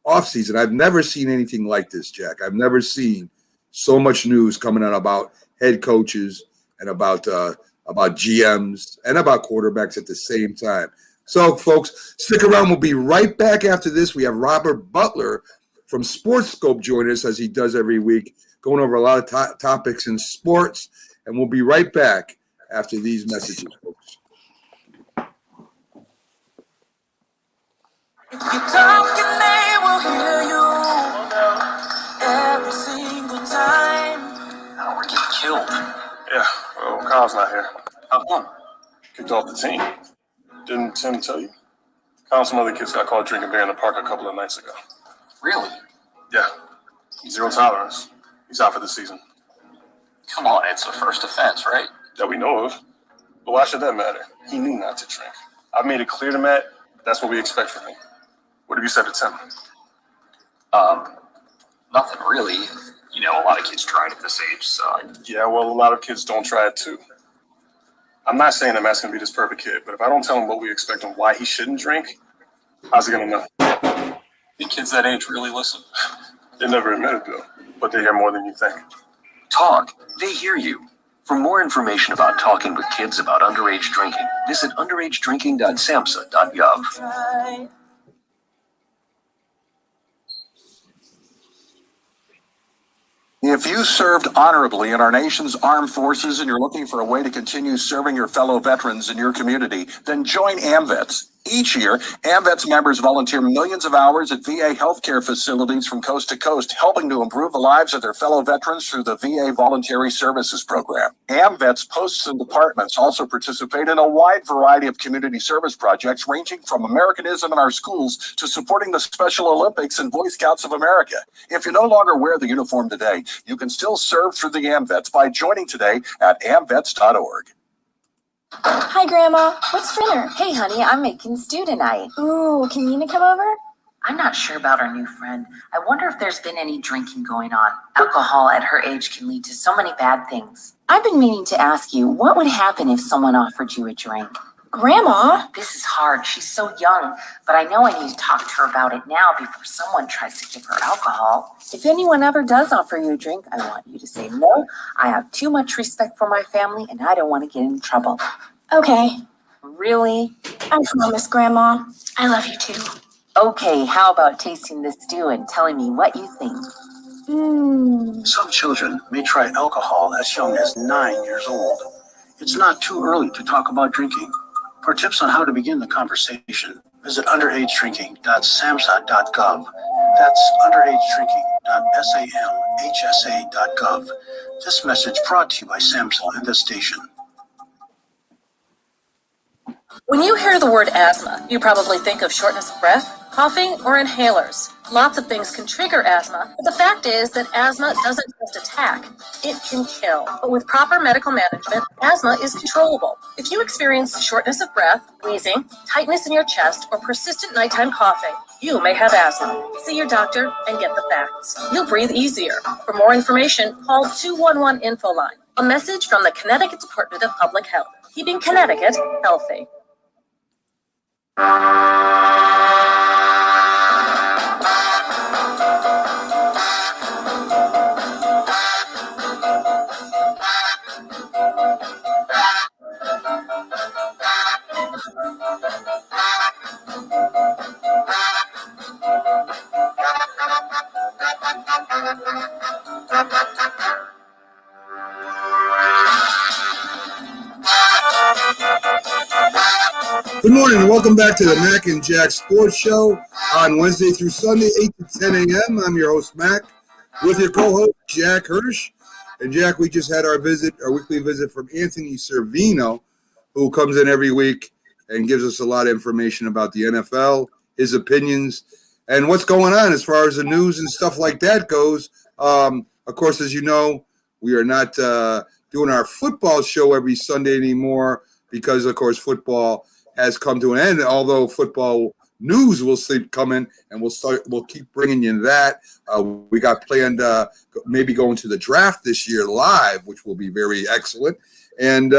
offseason. I've never seen anything like this, Jack. I've never seen so much news coming out about head coaches and about GMs and about quarterbacks at the same time. So, folks, stick around. We'll be right back after this. We have Robert Butler from Sports Scope joining us as he does every week, going over a lot of topics in sports. And we'll be right back after these messages, folks. If you talk, and they will hear you every single time. Oh, we're getting killed. Yeah, well, Kyle's not here. How come? Kicked off the team. Didn't Tim tell you? Kyle and some other kids got caught drinking beer in the park a couple of nights ago. Really? Yeah, 0 tolerance. He's out for the season. Come on, it's a first offense, right? That we know of. But why should that matter? He knew not to drink. I've made it clear to Matt, that's what we expect from him. What have you said to Tim? Nothing really. You know, a lot of kids try it at this age, so Yeah, well, a lot of kids don't try it too. I'm not saying that Matt's going to be this perfect kid, but if I don't tell him what we expect and why he shouldn't drink, how's he going to know? the kids that age really listen. They never admit it, though, but they hear more than you think. Talk. They hear you. For more information about talking with kids about underage drinking, visit underagedrinking.samhsa.gov. Right. If you served honorably in our nation's armed forces and you're looking for a way to continue serving your fellow veterans in your community, then join AMVETS. Each year, AMVETS members volunteer millions of hours at VA healthcare facilities from coast to coast, helping to improve the lives of their fellow veterans through the VA Voluntary Services Program. AMVETS posts and departments also participate in a wide variety of community service projects, ranging from Americanism in our schools to supporting the Special Olympics and Boy Scouts of America. If you no longer wear the uniform today, you can still serve through the AMVETS by joining today at amvets.org. Hi, Grandma. What's for dinner? Hey, honey, I'm making stew tonight. Ooh, can Nina come over? I'm not sure about our new friend. I wonder if there's been any drinking going on. Alcohol at her age can lead to so many bad things. I've been meaning to ask you, what would happen if someone offered you a drink? Grandma? This is hard. She's so young, but I know I need to talk to her about it now before someone tries to give her alcohol. If anyone ever does offer you a drink, I want you to say no. I have too much respect for my family, and I don't want to get in trouble. Okay, Really? I promise, Grandma. I love you too. Okay, how about tasting the stew and telling me what you think? Some children may try alcohol as young as 9 years old. It's not too early to talk about drinking. For tips on how to begin the conversation, visit underagedrinking.samhsa.gov. That's underagedrinking.samhsa.gov. This message brought to you by SAMHSA and this station. When you hear the word asthma, you probably think of shortness of breath, coughing, or inhalers. Lots of things can trigger asthma, but the fact is that asthma doesn't just attack, it can kill. But with proper medical management, asthma is controllable. If you experience shortness of breath, wheezing, tightness in your chest, or persistent nighttime coughing, you may have asthma. See your doctor and get the facts. You'll breathe easier. For more information, call 211 Info Line. A message from the Connecticut Department of Public Health, keeping Connecticut healthy. Good morning and welcome back to the Mac and Jack Sports Show on Wednesday through Sunday, 8 to 10 a.m. I'm your host, Mac, with your co-host, Jack Hirsch. And Jack, we just had our weekly visit from Anthony Cervino, who comes in every week and gives us a lot of information about the NFL, his opinions, and what's going on as far as the news and stuff like that goes. Of course, as you know, we are not doing our football show every Sunday anymore because, of course, football has come to an end, although football news will come in, and we'll keep bringing you that. We got planned maybe going to the draft this year live, which will be very excellent. And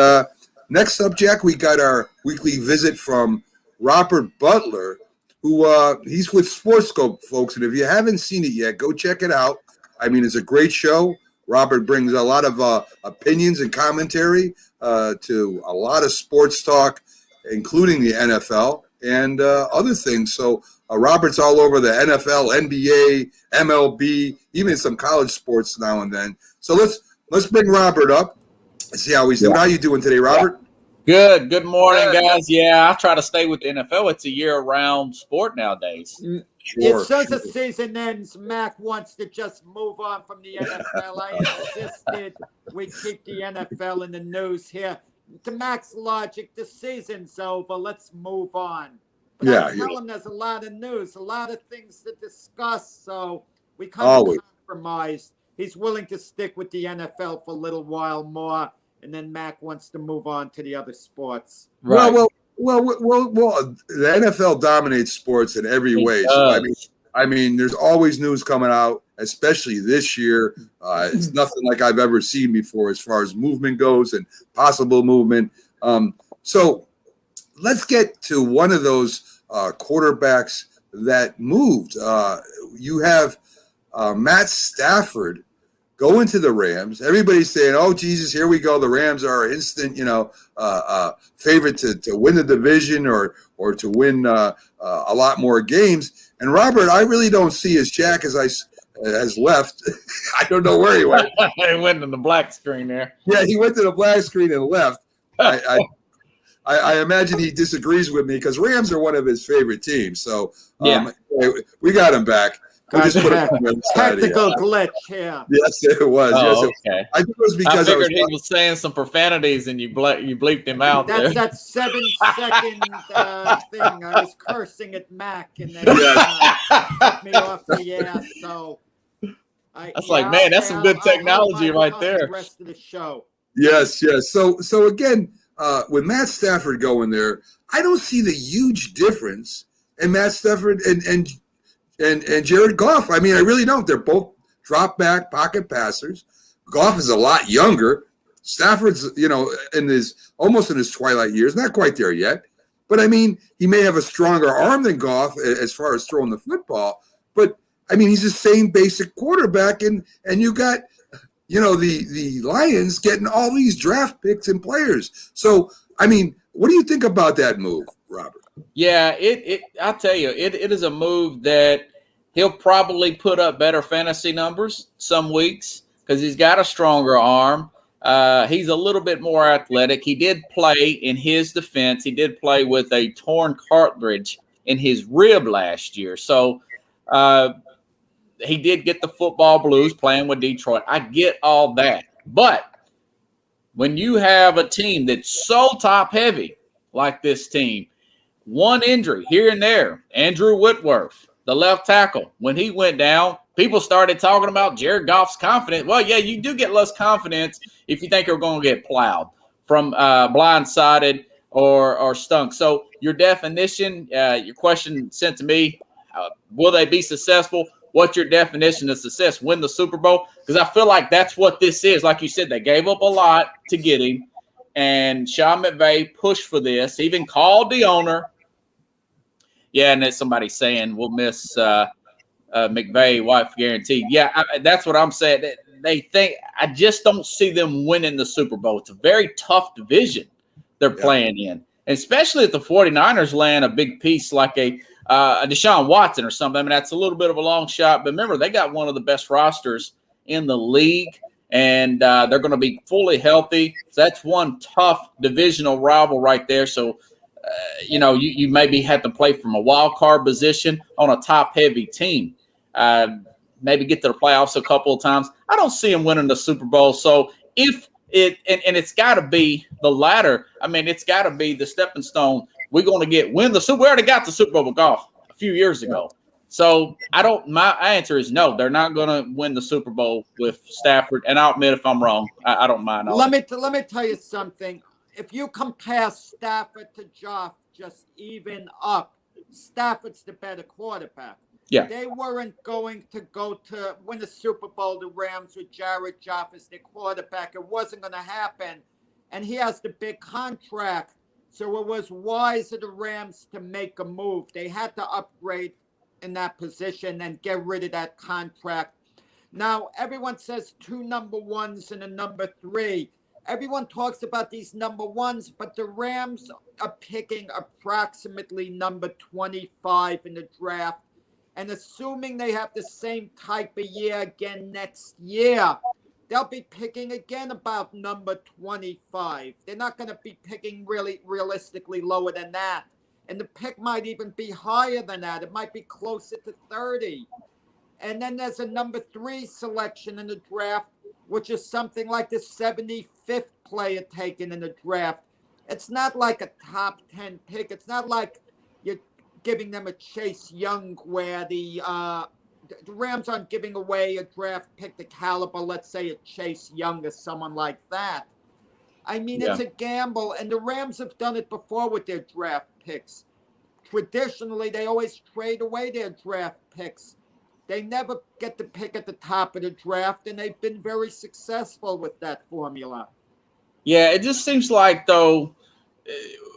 next up, Jack, we got our weekly visit from Robert Butler, who he's with Sportscope, folks. And if you haven't seen it yet, go check it out. I mean, it's a great show. Robert brings a lot of opinions and commentary to a lot of sports talk, including the NFL and other things. So Robert's all over the NFL, NBA, MLB, even some college sports now and then. So let's bring Robert up and see how he's doing. How you doing today, Robert? Good. Good morning, guys. Yeah, I try to stay with the NFL. It's a year-round sport nowadays. As soon as the season ends, Mac wants to just move on from the NFL. I insisted we keep the NFL in the news here. To Mac's logic, the season's over. Let's move on. But I tell him there's a lot of news, a lot of things to discuss. So we kind of compromised. He's willing to stick with the NFL for a little while more, and then Mac wants to move on to the other sports. Right. Well, the NFL dominates sports in every way. So I mean, there's always news coming out, especially this year. It's nothing like I've ever seen before as far as movement goes and possible movement. So let's get to one of those quarterbacks that moved. You have Matt Stafford going to the Rams. Everybody's saying, "Oh, Jesus, here we go. The Rams are instant, favorite to win the division or to win a lot more games." And Robert, I really don't see as Jack has left. I don't know where he went. He went to the black screen there. Yeah, he went to the black screen and left. I imagine he disagrees with me because Rams are one of his favorite teams. So we got him back. We'll just put technical glitch here. Yes, it was. Oh, okay. I think it was because I figured he was saying some profanities and you bleeped him out. That's that 7-second thing. I was cursing at Mac and then cut me off the air. So man, that's some good technology right there. The rest of the show. Yes. So again, with Matt Stafford going there, I don't see the huge difference in Matt Stafford and Jared Goff. I mean, I really don't. They're both drop back pocket passers. Goff is a lot younger. Stafford's, almost in his twilight years, not quite there yet. But I mean, he may have a stronger arm than Goff as far as throwing the football. But I mean, he's the same basic quarterback, and you got, the Lions getting all these draft picks and players. So I mean, what do you think about that move, Robert? Yeah, I'll tell you, it is a move that he'll probably put up better fantasy numbers some weeks because he's got a stronger arm. He's a little bit more athletic. He did play, in his defense, he did play with a torn cartilage in his rib last year. So he did get the football blues playing with Detroit. I get all that. But when you have a team that's so top heavy like this team, one injury here and there, Andrew Whitworth, the left tackle, when he went down, people started talking about Jared Goff's confidence. Well, yeah, you do get less confidence if you think you're going to get plowed from blindsided or stunk. So your definition, your question sent to me, will they be successful? What's your definition of success? Win the Super Bowl? Because I feel like that's what this is. Like you said, they gave up a lot to get him. And Sean McVay pushed for this, even called the owner. Yeah, and then somebody saying we'll miss McVay, wife guaranteed. Yeah, that's what I'm saying. They think – I just don't see them winning the Super Bowl. It's a very tough division they're playing in, and especially if the 49ers land a big piece like a Deshaun Watson or something. I mean, that's a little bit of a long shot. But remember, they got one of the best rosters in the league. And they're going to be fully healthy. So that's one tough divisional rival right there. So you maybe had to play from a wild card position on a top heavy team. Maybe get to the playoffs a couple of times. I don't see him winning the Super Bowl. So if it's got to be the latter. I mean, it's got to be the stepping stone. We're going to win the Super. We already got the Super Bowl with golf a few years ago. So my answer is no. They're not going to win the Super Bowl with Stafford. And I'll admit if I'm wrong. I don't mind. Let me tell you something. If you compare Stafford to Goff, just even up, Stafford's the better quarterback. Yeah. They weren't going to go to win the Super Bowl, the Rams, with Jared Goff as their quarterback. It wasn't going to happen. And he has the big contract. So it was wise of the Rams to make a move. They had to upgrade in that position and get rid of that contract. Now, everyone says 2 number ones and a number 3. Everyone talks about these number ones, but the Rams are picking approximately number 25 in the draft. And assuming they have the same type of year again next year, they'll be picking again about number 25. They're not going to be picking really realistically lower than that. And the pick might even be higher than that. It might be closer to 30. And then there's a number 3 selection in the draft, which is something like the 75th player taken in the draft. It's not like a top 10 pick. It's not like you're giving them a Chase Young where the Rams aren't giving away a draft pick the caliber, let's say a Chase Young or someone like that. I mean, It's a gamble, and the Rams have done it before with their draft picks. Traditionally, they always trade away their draft picks. They never get the pick at the top of the draft, and they've been very successful with that formula. Yeah, it just seems like, though,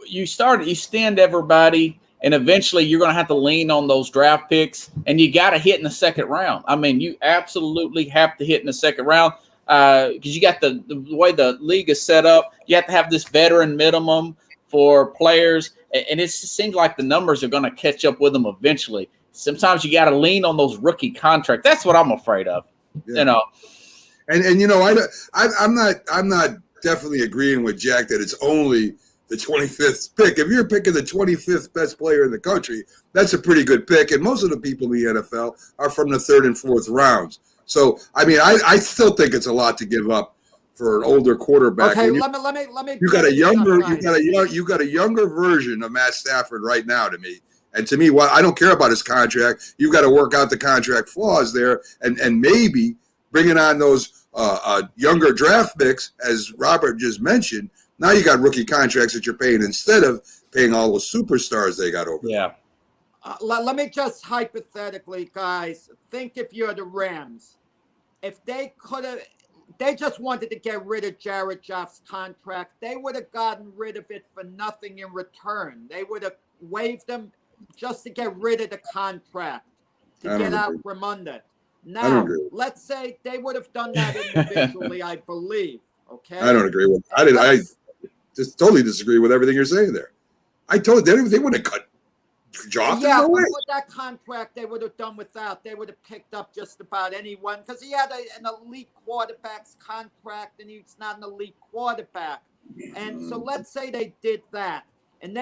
you stand everybody, and eventually you're going to have to lean on those draft picks, and you got to hit in the second round. I mean, you absolutely have to hit in the second round because you got the way the league is set up. You have to have this veteran minimum for players, and it just seems like the numbers are going to catch up with them eventually. Sometimes you got to lean on those rookie contracts. That's what I'm afraid of. Yeah. I'm not definitely agreeing with Jack that it's only the 25th pick. If you're picking the 25th best player in the country, that's a pretty good pick. And most of the people in the NFL are from the 3rd and 4th rounds. So, I mean, I still think it's a lot to give up for an older quarterback. Okay, let me. You got a younger version of Matt Stafford right now to me. And to me, I don't care about his contract. You've got to work out the contract flaws there, and maybe bringing on those younger draft picks, as Robert just mentioned. Now you got rookie contracts that you're paying instead of paying all those superstars they got over there. Yeah. Let me just hypothetically, guys, think if you're the Rams. If they just wanted to get rid of Jared Goff's contract, they would have gotten rid of it for nothing in return. They would have waived him just to get rid of the contract, to get out from under. Now, let's say they would have done that individually, I believe. Okay. I don't agree with. I just totally disagree with everything you're saying there. I told you they wouldn't have cut Goff. Yeah, but with that contract, they would have done without. They would have picked up just about anyone because he had an elite quarterback's contract, and he's not an elite quarterback. And so let's say they did that, and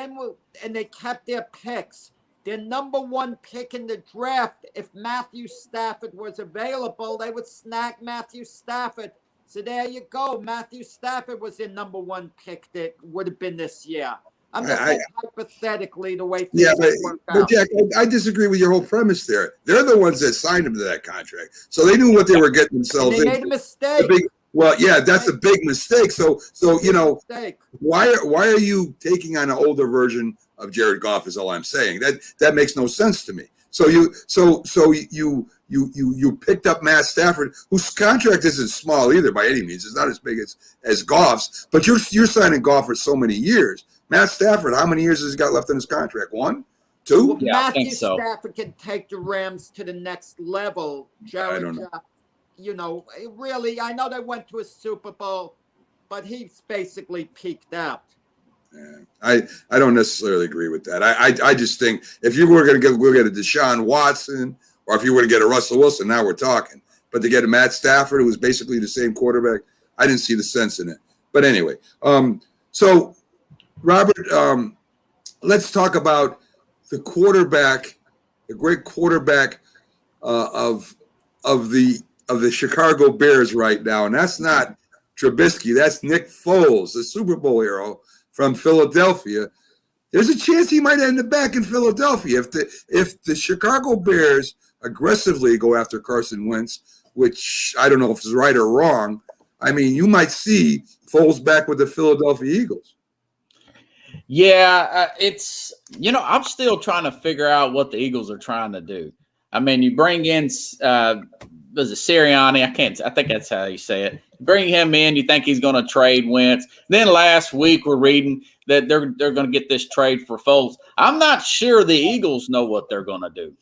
they kept their picks. Their number 1 pick in the draft, if Matthew Stafford was available, they would snag Matthew Stafford. So there you go. Matthew Stafford was their number 1 pick that would have been this year. I'm just saying hypothetically the way things work out. But Jack, I disagree with your whole premise there. They're the ones that signed him to that contract, so they knew what they were getting themselves into. They made a mistake. That's a big mistake. So why are you taking on an older version of Jared Goff? Is all I'm saying. That makes no sense to me. So you picked up Matt Stafford, whose contract isn't small either by any means. It's not as big as Goff's, but you're signing Goff for so many years. Matt Stafford, how many years has he got left in his contract? 1, 2? Well, Matthew Stafford can take the Rams to the next level. Jared Goff, really, I know they went to a Super Bowl, but he's basically peaked out. Yeah, I don't necessarily agree with that. I just think if you were going to go get a Deshaun Watson, or if you were to get a Russell Wilson, now we're talking. But to get a Matt Stafford, who was basically the same quarterback, I didn't see the sense in it. But anyway, so Robert, let's talk about the quarterback, the great quarterback of the Chicago Bears right now, and that's not Trubisky. That's Nick Foles, the Super Bowl hero from Philadelphia. There's a chance he might end up back in Philadelphia if the Chicago Bears aggressively go after Carson Wentz, which I don't know if it's right or wrong. I mean, you might see Foles back with the Philadelphia Eagles. Yeah, it's, I'm still trying to figure out what the Eagles are trying to do. I mean, you bring in, was it Sirianni? I think that's how you say it. Bring him in, you think he's going to trade Wentz. Then last week we're reading that they're going to get this trade for Foles. I'm not sure the Eagles know what they're going to do.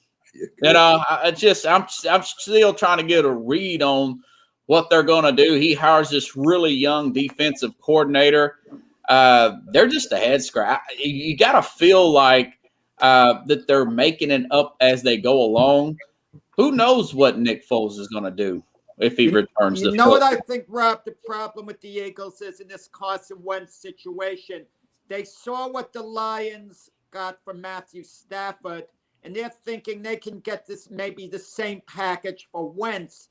I'm still trying to get a read on what they're going to do. He hires this really young defensive coordinator. They're just a head scratch. You got to feel like that they're making it up as they go along. Who knows what Nick Foles is going to do if he returns to know what I think, Rob, the problem with the Eagles is in this Carson Wentz situation. They saw what the Lions got from Matthew Stafford, and they're thinking they can get this maybe the same package for Wentz.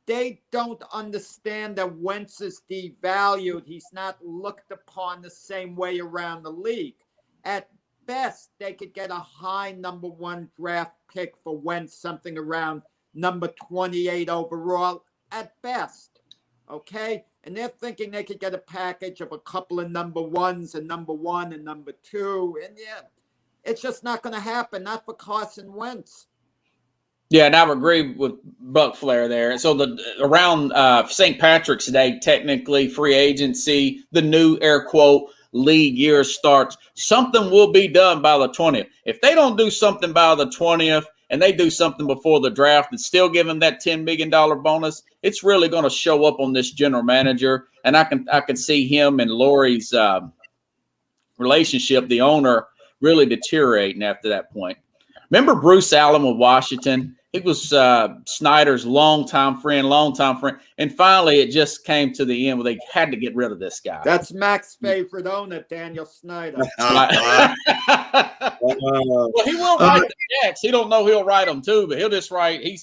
They don't understand that Wentz is devalued. He's not looked upon the same way around the league. At best, they could get a high number 1 draft pick for Wentz, something around number 28 overall, at best. Okay? And they're thinking they could get a package of a couple of number 1s, and number 1 and number 2. And yeah, it's just not going to happen, not for Carson Wentz. Yeah, and I would agree with Buck Flair there. So around St. Patrick's Day, technically free agency, the new air quote league year starts. Something will be done by the 20th. If they don't do something by the 20th and they do something before the draft and still give him that $10 million bonus, it's really going to show up on this general manager. And I can see him and Lori's relationship, the owner, really deteriorating after that point. Remember Bruce Allen with Washington? He was Snyder's longtime friend. And finally, it just came to the end where they had to get rid of this guy. That's Mac's favorite owner, Daniel Snyder. Well, he will write the checks. He don't know he'll write them too, but he'll just write. He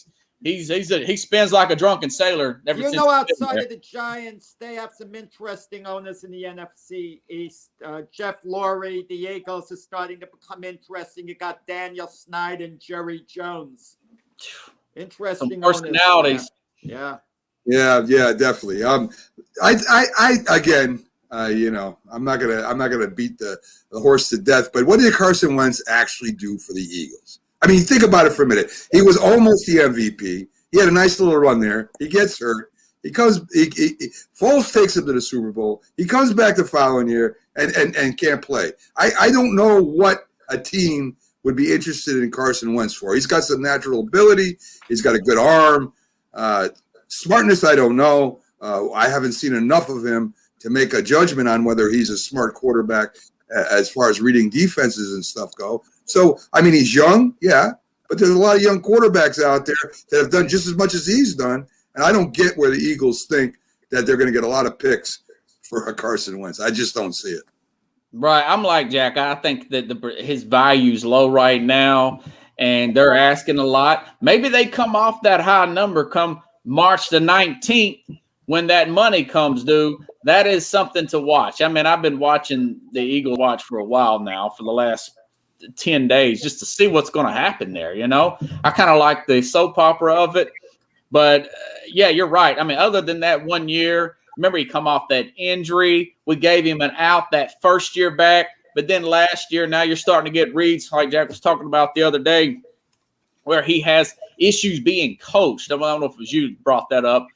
spends like a drunken sailor. Outside of the Giants, they have some interesting owners in the NFC East. Jeff Lurie, the Eagles, is starting to become interesting. You got Daniel Snyder and Jerry Jones. Interesting some personalities. Yeah, definitely. I again, I'm not gonna beat the horse to death. But what did Carson Wentz actually do for the Eagles? I mean, think about it for a minute. He was almost the MVP. He had a nice little run there. He gets hurt. Foles takes him to the Super Bowl. He comes back the following year and can't play. I don't know what a team would be interested in Carson Wentz for. He's got some natural ability. He's got a good arm. Smartness, I don't know. I haven't seen enough of him to make a judgment on whether he's a smart quarterback as far as reading defenses and stuff go. So, I mean, he's young, yeah, but there's a lot of young quarterbacks out there that have done just as much as he's done, and I don't get where the Eagles think that they're going to get a lot of picks for a Carson Wentz. I just don't see it. Right. I'm like Jack. I think that his value's low right now, and they're asking a lot. Maybe they come off that high number come March the 19th when that money comes due. That is something to watch. I mean, I've been watching the Eagles watch for a while now, for the last 10 days, just to see what's going to happen there. I kind of like the soap opera of it. But, yeah, you're right. I mean, other than that 1 year, remember he come off that injury. We gave him an out that first year back. But then last year, now you're starting to get reads, like Jack was talking about the other day, where he has issues being coached. I don't know if it was you who brought that up.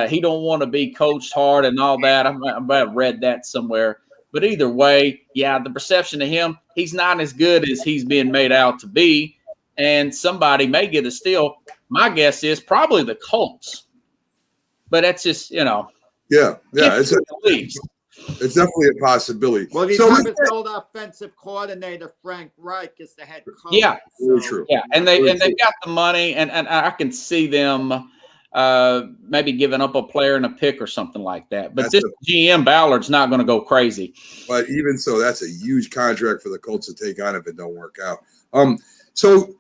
He don't want to be coached hard and all that. I might have read that somewhere. But either way, yeah, the perception of him, he's not as good as he's being made out to be. And somebody may get a steal. My guess is probably the Colts. But that's just, Yeah. It's definitely a possibility. Well, he's his old offensive coordinator, Frank Reich, is the head coach. Yeah, very true. Yeah, and they've got the money, and I can see them maybe giving up a player and a pick or something like that. But That's this GM Ballard's not going to go crazy. But even so, that's a huge contract for the Colts to take on if it don't work out. So,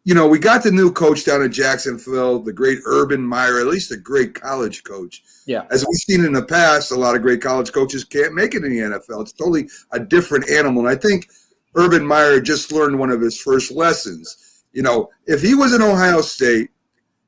we got the new coach down in Jacksonville, the great Urban Meyer, at least a great college coach. Yeah. As we've seen in the past, a lot of great college coaches can't make it in the NFL. It's totally a different animal. And I think Urban Meyer just learned one of his first lessons. If he was in Ohio State,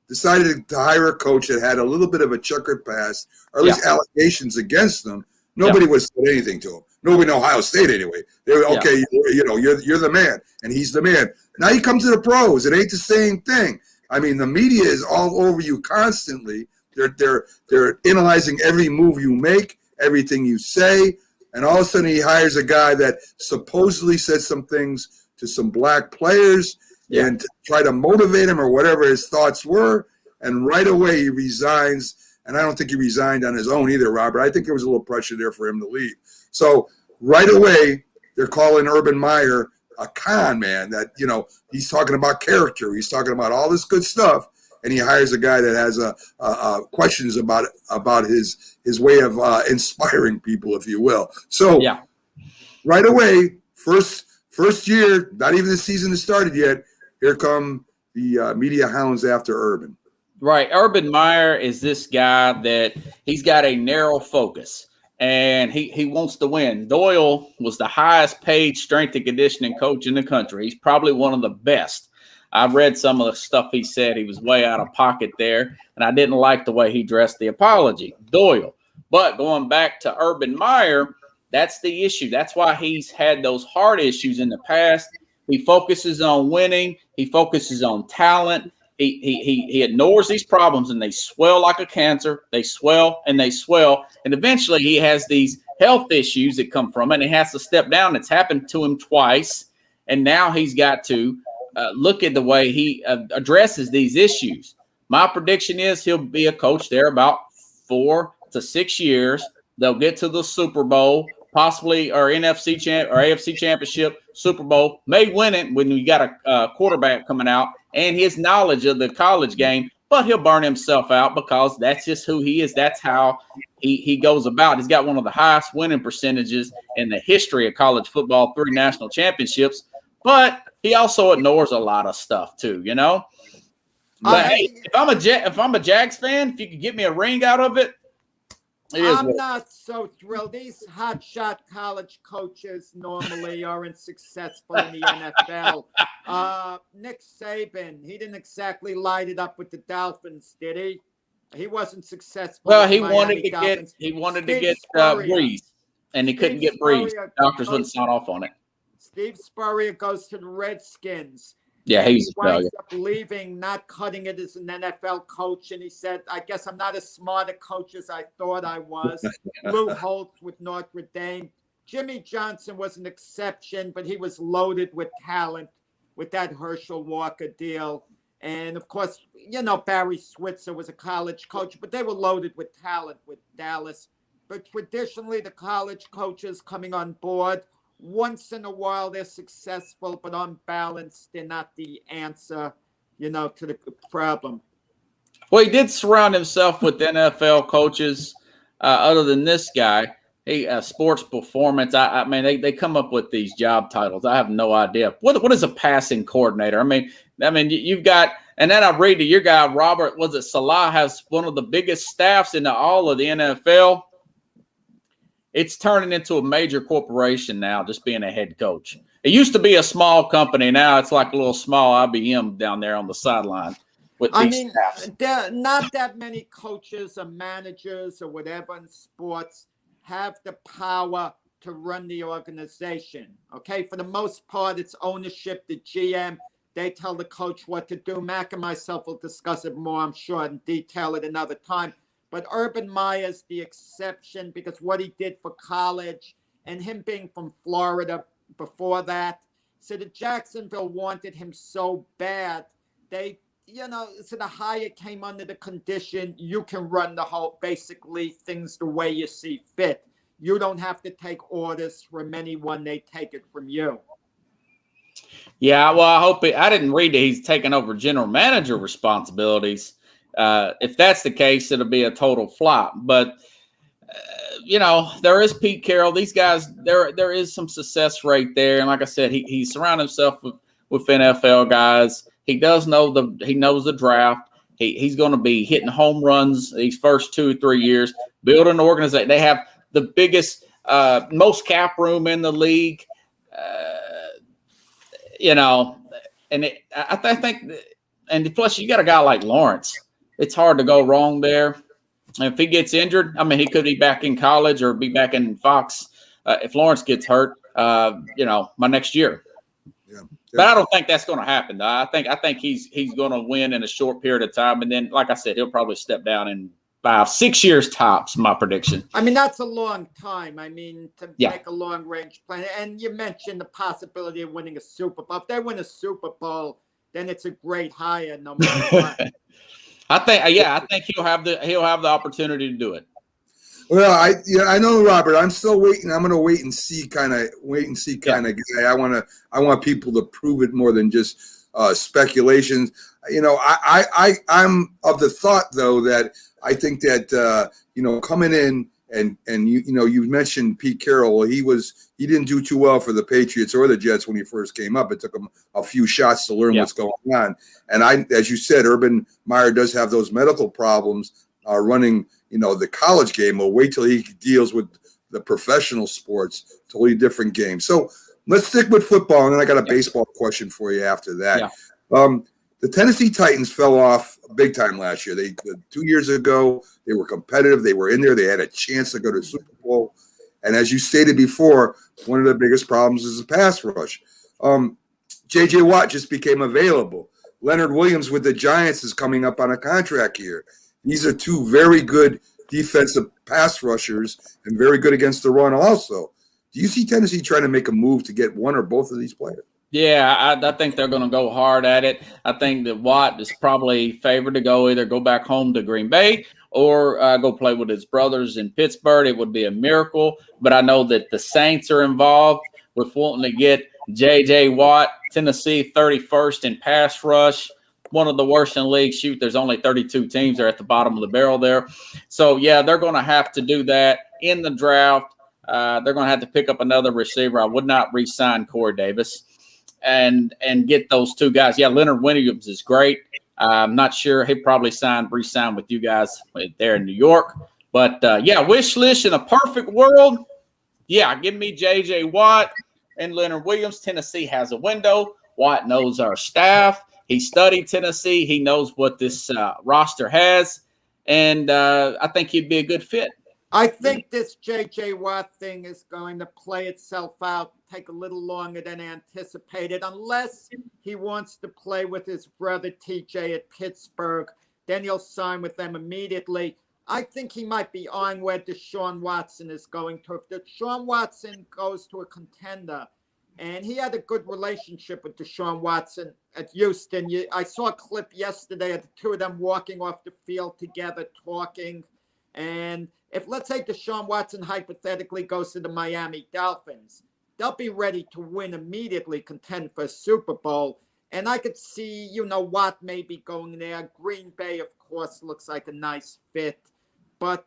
decided to hire a coach that had a little bit of a checkered past, or at least allegations against them, nobody would say anything to him. Nobody in Ohio State anyway. They were, okay, you're the man, and he's the man. Now you come to the pros. It ain't the same thing. I mean, the media is all over you constantly. They're analyzing every move you make, everything you say, and all of a sudden he hires a guy that supposedly said some things to some black players and to try to motivate him or whatever his thoughts were, and right away he resigns. And I don't think he resigned on his own either, Robert. I think there was a little pressure there for him to leave. So right away they're calling Urban Meyer a con man, that, he's talking about character. He's talking about all this good stuff. And he hires a guy that has questions about his way of inspiring people, if you will. So right away, first year, not even the season has started yet, here come the media hounds after Urban. Right. Urban Meyer is this guy that he's got a narrow focus, and he wants to win. Doyle was the highest paid strength and conditioning coach in the country. He's probably one of the best. I've read some of the stuff he said. He was way out of pocket there, and I didn't like the way he dressed the apology, Doyle. But going back to Urban Meyer, that's the issue. That's why he's had those heart issues in the past. He focuses on winning. He focuses on talent. He ignores these problems, and they swell like a cancer. They swell and they swell, and eventually he has these health issues that come from it, and he has to step down. It's happened to him twice, and now he's got to look at the way he addresses these issues. My prediction is he'll be a coach there about 4 to 6 years. They'll get to the Super Bowl, possibly, or NFC champ or AFC championship, Super Bowl, may win it when you got a quarterback coming out and his knowledge of the college game, but he'll burn himself out because that's just who he is. That's how he goes about. He's got one of the highest winning percentages in the history of college football, 3 national championships, but he also ignores a lot of stuff too, But hey, if I'm a Jags fan, if you could get me a ring out of it, I'm not so thrilled. These hotshot college coaches normally aren't successful in the NFL. Nick Saban, he didn't exactly light it up with the Dolphins, did he? He wasn't successful. Well, he wanted to get Breeze, and he couldn't get Breeze. Doctors wouldn't sign off on it. Steve Spurrier goes to the Redskins. Yeah, he winds up leaving, not cutting it as an NFL coach. And he said, I guess I'm not as smart a coach as I thought I was. Lou Holtz with Notre Dame. Jimmy Johnson was an exception, but he was loaded with talent with that Herschel Walker deal. And, of course, Barry Switzer was a college coach, but they were loaded with talent with Dallas. But traditionally, the college coaches coming on board, once in a while they're successful, but on balance, they're not the answer, to the problem. Well, he did surround himself with NFL coaches other than this guy. Sports performance. I mean, they come up with these job titles. I have no idea. What is a passing coordinator? I mean, you've got, and then I read to your guy, Robert, was it Salah has one of the biggest staffs in all of the NFL. It's turning into a major corporation now, just being a head coach. It used to be a small company. Now it's like a little small IBM down there on the sideline. There are not that many coaches or managers or whatever in sports have the power to run the organization. Okay, for the most part, it's ownership, the GM. They tell the coach what to do. Mac and myself will discuss it more, I'm sure, in detail at another time. But Urban Meyer's the exception because what he did for college and him being from Florida before that. So the Jacksonville wanted him so bad. So the hire came under the condition you can run the whole, basically things the way you see fit. You don't have to take orders from anyone. They take it from you. Yeah, well, I didn't read that he's taking over general manager responsibilities. if that's the case, it'll be a total flop. But there is Pete Carroll. These guys, there is some success rate there, and like I said, he surrounded himself with NFL guys. He knows the draft. He's going to be hitting home runs these first 2 or 3 years. Build an organization. They have the biggest, most cap room in the league. I think, and plus you got a guy like Lawrence. It's hard to go wrong there. And if he gets injured, I mean, he could be back in college or be back in Fox if Lawrence gets hurt. My next year. Yeah. But I don't think that's going to happen. I think he's going to win in a short period of time, and then, like I said, he'll probably step down in 5-6 years tops. My prediction. I mean, that's a long time. I mean, to make a long range plan. And you mentioned the possibility of winning a Super Bowl. If they win a Super Bowl, then it's a great hire, no matter what. I think he'll have the opportunity to do it. Well, I know, Robert. I'm still waiting. I'm going to wait and see kind of guy. I want people to prove it more than just speculations. I'm of the thought though that I think that coming in and you've mentioned Pete Carroll. He didn't do too well for the Patriots or the Jets when he first came up. It took him a few shots to learn what's going on. And as you said, Urban Meyer does have those medical problems running. The college game. We'll wait till he deals with the professional sports, totally different game. So let's stick with football, and then I got a baseball question for you after that. Yeah. The Tennessee Titans fell off big time last year. 2 years ago, they were competitive. They were in there. They had a chance to go to the Super Bowl. And as you stated before, one of the biggest problems is the pass rush. J.J. Watt just became available. Leonard Williams with the Giants is coming up on a contract here. These are two very good defensive pass rushers and very good against the run also. Do you see Tennessee trying to make a move to get one or both of these players? Yeah, I think they're going to go hard at it. I think that Watt is probably favored to either go back home to Green Bay or go play with his brothers in Pittsburgh. It would be a miracle. But I know that the Saints are involved with wanting to get J.J. Watt. Tennessee 31st in pass rush. One of the worst in the league. Shoot, there's only 32 teams. They're at the bottom of the barrel there. So, yeah, they're going to have to do that in the draft. They're going to have to pick up another receiver. I would not re-sign Corey Davis and get those two guys. Yeah, Leonard Williams is great. I'm not sure. He'll probably re-sign with you guys there in New York. But, wish list in a perfect world. Yeah, give me J.J. Watt and Leonard Williams. Tennessee has a window. Watt knows our staff. He studied Tennessee. He knows what this roster has, and I think he'd be a good fit. I think this J.J. Watt thing is going to play itself out, take a little longer than anticipated, unless he wants to play with his brother T.J. at Pittsburgh. Then he'll sign with them immediately. I think he might be on where Deshaun Watson is going to. If Deshaun Watson goes to a contender, and he had a good relationship with Deshaun Watson at Houston. I saw a clip yesterday of the two of them walking off the field together, talking. And if, let's say, Deshaun Watson hypothetically goes to the Miami Dolphins, they'll be ready to win immediately, contend for a Super Bowl. And I could see, Watt maybe going there. Green Bay, of course, looks like a nice fit. But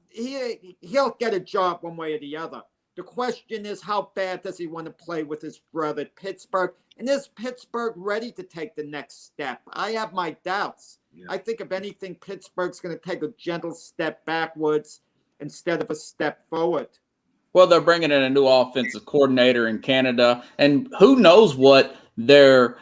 he'll get a job one way or the other. The question is, how bad does he want to play with his brother at Pittsburgh? And is Pittsburgh ready to take the next step? I have my doubts. Yeah. I think, if anything, Pittsburgh's going to take a gentle step backwards instead of a step forward. Well, they're bringing in a new offensive coordinator in Canada, and who knows what their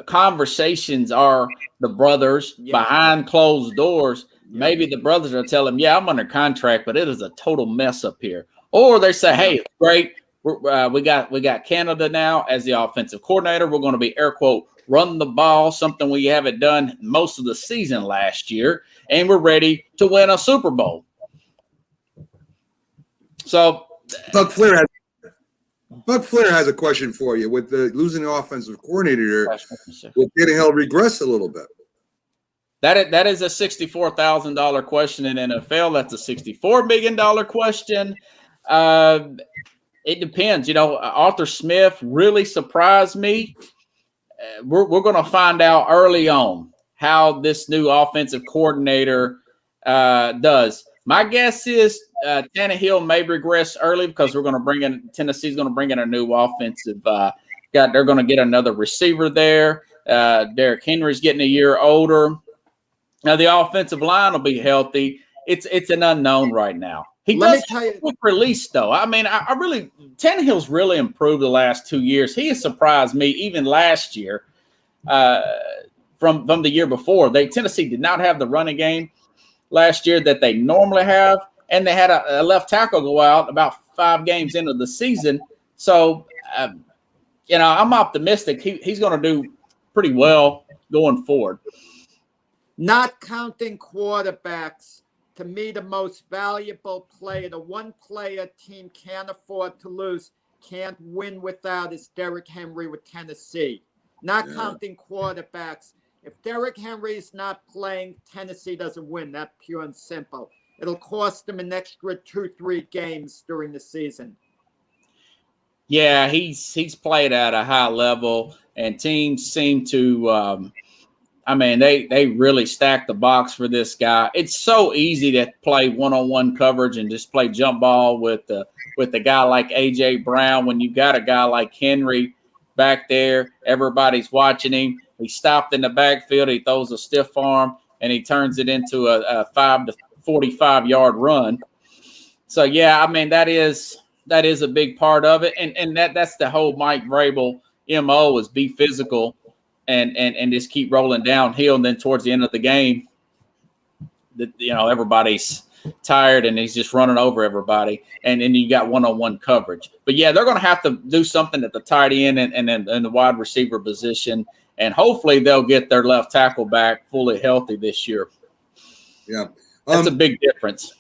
conversations are, the brothers, behind closed doors. Yeah. Maybe the brothers are telling him, yeah, I'm under contract, but it is a total mess up here. Or they say, hey, great, we got Canada now as the offensive coordinator. We're going to be, air quote, run the ball, something we haven't done most of the season last year, and we're ready to win a Super Bowl. So Buck Flair has a question for you. With the losing the offensive coordinator, will Tannehill regress a little bit? That is a $64,000 question in NFL. That's a $64 million question. It depends. Arthur Smith really surprised me. We're going to find out early on how this new offensive coordinator does. My guess is Tannehill may regress early because Tennessee's going to bring in a new offensive they're going to get another receiver there. Derrick Henry's getting a year older. Now the offensive line will be healthy. It's an unknown right now. He does have a quick release, though. I mean, I really Tannehill's really improved the last 2 years. He has surprised me even last year. From the year before, Tennessee did not have the running game last year that they normally have, and they had a left tackle go out about 5 games into the season. So, I'm optimistic he's going to do pretty well going forward. Not counting quarterbacks, to me, the most valuable player, the one player team can't afford to lose, can't win without, is Derrick Henry with Tennessee. Not counting quarterbacks. If Derrick Henry is not playing, Tennessee doesn't win. That pure and simple. It'll cost them an extra 2-3 games during the season. Yeah, he's played at a high level, and teams seem to they really stack the box for this guy. It's so easy to play one-on-one coverage and just play jump ball with a guy like A.J. Brown. When you've got a guy like Henry back there, everybody's watching him. He stopped in the backfield. He throws a stiff arm, and he turns it into a 5 to 45-yard run. So, yeah, I mean, that is a big part of it. And that's the whole Mike Vrabel MO is be physical and just keep rolling downhill. And then towards the end of the game, everybody's tired and he's just running over everybody. And then you got one-on-one coverage. But, yeah, they're going to have to do something at the tight end and in the wide receiver position. And hopefully they'll get their left tackle back fully healthy this year. Yeah. That's a big difference.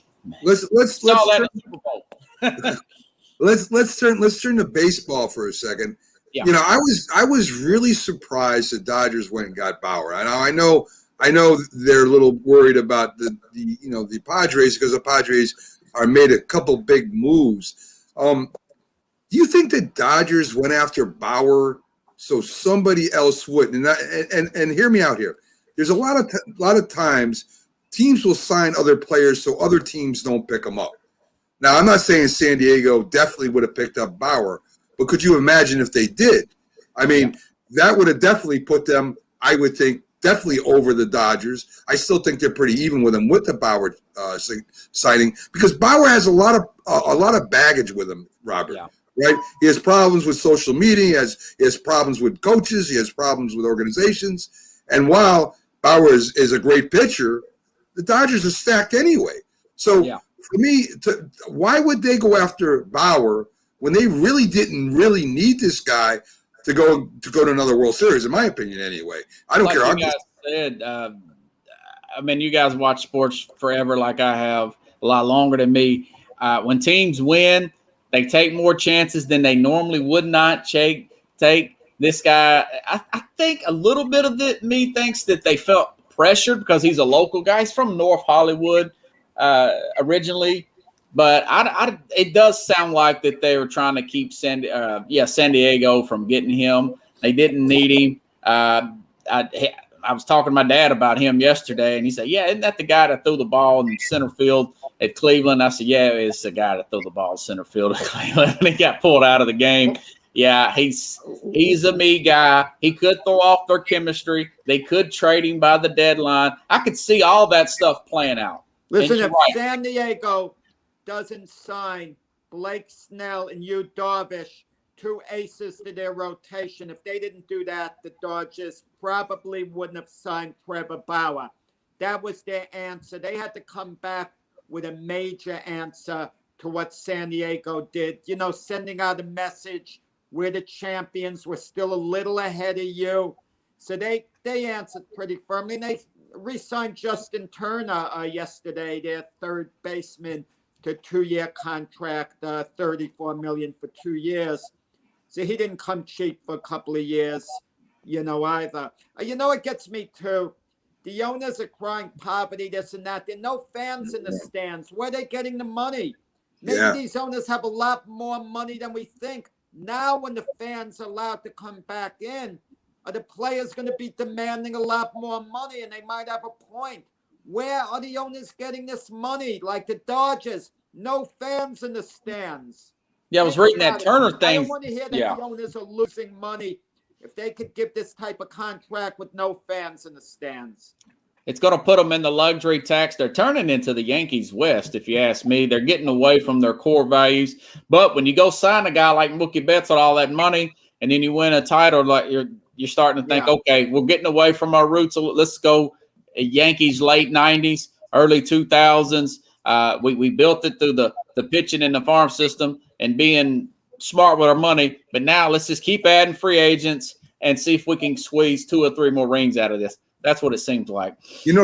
Let's turn to baseball for a second. Yeah. I was really surprised the Dodgers went and got Bauer. I know they're a little worried about the Padres because the Padres are made a couple big moves. Do you think the Dodgers went after Bauer so somebody else wouldn't? And hear me out here. There's a lot of times teams will sign other players so other teams don't pick them up. Now, I'm not saying San Diego definitely would have picked up Bauer, but could you imagine if they did? I mean, that would have definitely put them, I would think, definitely over the Dodgers. I still think they're pretty even with them with the Bauer signing because Bauer has a lot of baggage with him, Robert. Yeah. Right? He has problems with social media. He has problems with coaches. He has problems with organizations. And while Bauer is a great pitcher, the Dodgers are stacked anyway. So for me, why would they go after Bauer when they really didn't really need this guy to go to another World Series? In my opinion, anyway. I don't care. Like you guys said, you guys watch sports forever, like I have, a lot longer than me. When teams win, they take more chances than they normally would not take. This guy, I think a little bit of me thinks that they felt pressured because he's a local guy. He's from North Hollywood originally, but it does sound like that they were trying to keep San Diego from getting him. They didn't need him. I was talking to my dad about him yesterday, and he said, "Yeah, isn't that the guy that threw the ball in center field at Cleveland?" I said, "Yeah, it's the guy that threw the ball in center field at Cleveland." And he got pulled out of the game. Yeah, he's a me guy. He could throw off their chemistry. They could trade him by the deadline. I could see all that stuff playing out. Listen, if San Diego doesn't sign Blake Snell and Yu Darvish, 2 aces to their rotation, if they didn't do that, the Dodgers probably wouldn't have signed Trevor Bauer. That was their answer. They had to come back with a major answer to what San Diego did. Sending out a message, we're the champions, we're still a little ahead of you. So they answered pretty firmly. And they re-signed Justin Turner yesterday, their third baseman, to 2-year contract, $34 million for 2 years. So he didn't come cheap for a couple of years, either. It gets me too. The owners are crying poverty, this and that. There are no fans in the stands. Where are they getting the money? Maybe these owners have a lot more money than we think. Now when the fans are allowed to come back in, Are the players going to be demanding a lot more money? And they might have a point. Where are the owners getting this money? Like the Dodgers, no fans in the stands. Yeah, I was reading that Turner thing. I don't want to hear that the owners are losing money if they could give this type of contract with no fans in the stands. It's going to put them in the luxury tax. They're turning into the Yankees West, if you ask me. They're getting away from their core values. But when you go sign a guy like Mookie Betts with all that money, and then you win a title, like you're starting to think, okay, we're getting away from our roots. Let's go Yankees late 90s, early 2000s. We built it through the pitching in the farm system and being smart with our money. But now let's just keep adding free agents and see if we can squeeze 2 or 3 more rings out of this. That's what it seems like.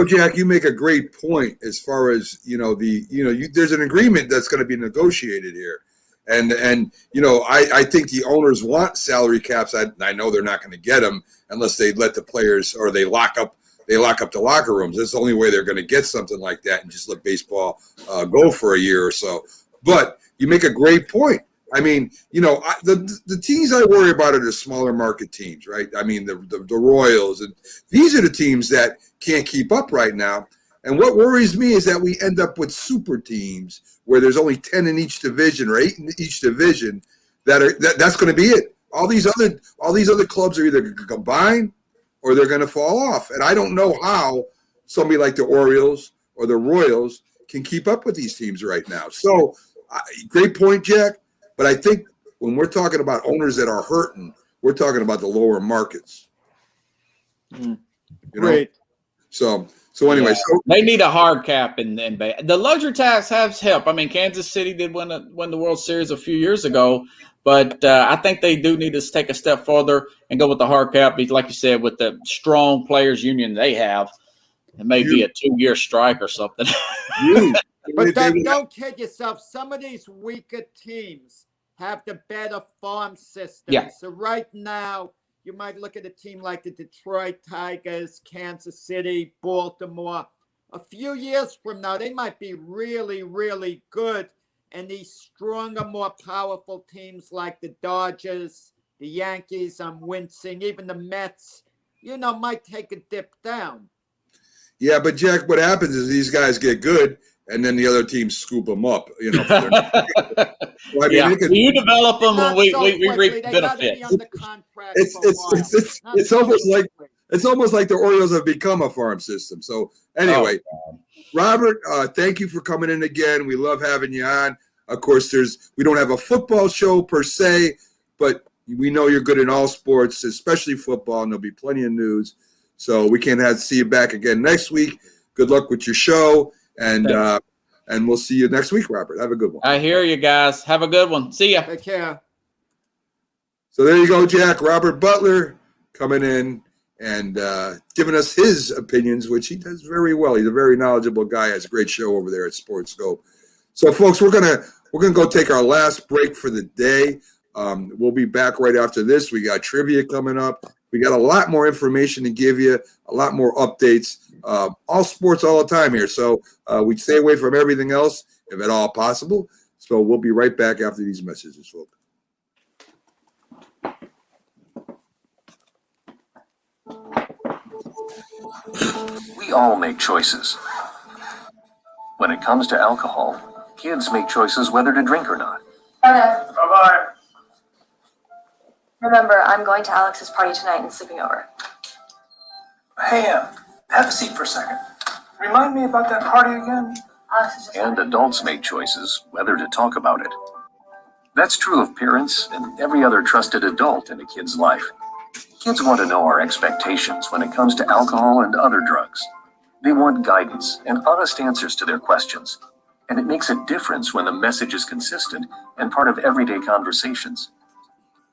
Jack, you make a great point as far as, there's an agreement that's going to be negotiated here. And I think the owners want salary caps. I know they're not going to get them unless they let the players or they lock up the locker rooms. That's the only way they're going to get something like that and just let baseball go for a year or so. But you make a great point. I mean, the teams I worry about are the smaller market teams, right? I mean, the Royals, and these are the teams that can't keep up right now. And what worries me is that we end up with super teams where there's only 10 in each division or 8 in each division. That's going to be it. All these other clubs are either going to combine or they're going to fall off. And I don't know how somebody like the Orioles or the Royals can keep up with these teams right now. So, great point, Jack. But I think when we're talking about owners that are hurting, we're talking about the lower markets. Great. So anyway, so they need a hard cap, and the luxury tax has helped. I mean, Kansas City did win the World Series a few years ago, but I think they do need to take a step further and go with the hard cap. Like you said, with the strong players union they have, it may be a 2-year strike or something. But don't kid yourself. Some of these weaker teams have the better farm system. Yeah. So right now, you might look at a team like the Detroit Tigers, Kansas City, Baltimore. A few years from now, they might be really, really good. And these stronger, more powerful teams like the Dodgers, the Yankees, I'm wincing, even the Mets, might take a dip down. Yeah, but Jack, what happens is these guys get good, and then the other teams scoop them up. You develop them, and we reap the benefits. It's almost like the Orioles have become a farm system. So anyway, Robert, thank you for coming in again. We love having you on. Of course, we don't have a football show per se, but we know you're good in all sports, especially football, and there'll be plenty of news. So we can't see you back again next week. Good luck with your show. And we'll see you next week, Robert. Have a good one. I hear you guys. Have a good one. See ya. Take care. So there you go, Jack. Robert Butler coming in and giving us his opinions, which he does very well. He's a very knowledgeable guy. Has a great show over there at Sports Scope. So, folks, we're gonna go take our last break for the day. We'll be back right after this. We got trivia coming up. We got a lot more information to give you, a lot more updates. All sports all the time here. So we stay away from everything else, if at all possible. So we'll be right back after these messages, folks. We all make choices. When it comes to alcohol, kids make choices whether to drink or not. Bye-bye. Remember, I'm going to Alex's party tonight and sleeping over. Hey, have a seat for a second. Remind me about that party again? And adults make choices whether to talk about it. That's true of parents and every other trusted adult in a kid's life. Kids want to know our expectations when it comes to alcohol and other drugs. They want guidance and honest answers to their questions. And it makes a difference when the message is consistent and part of everyday conversations.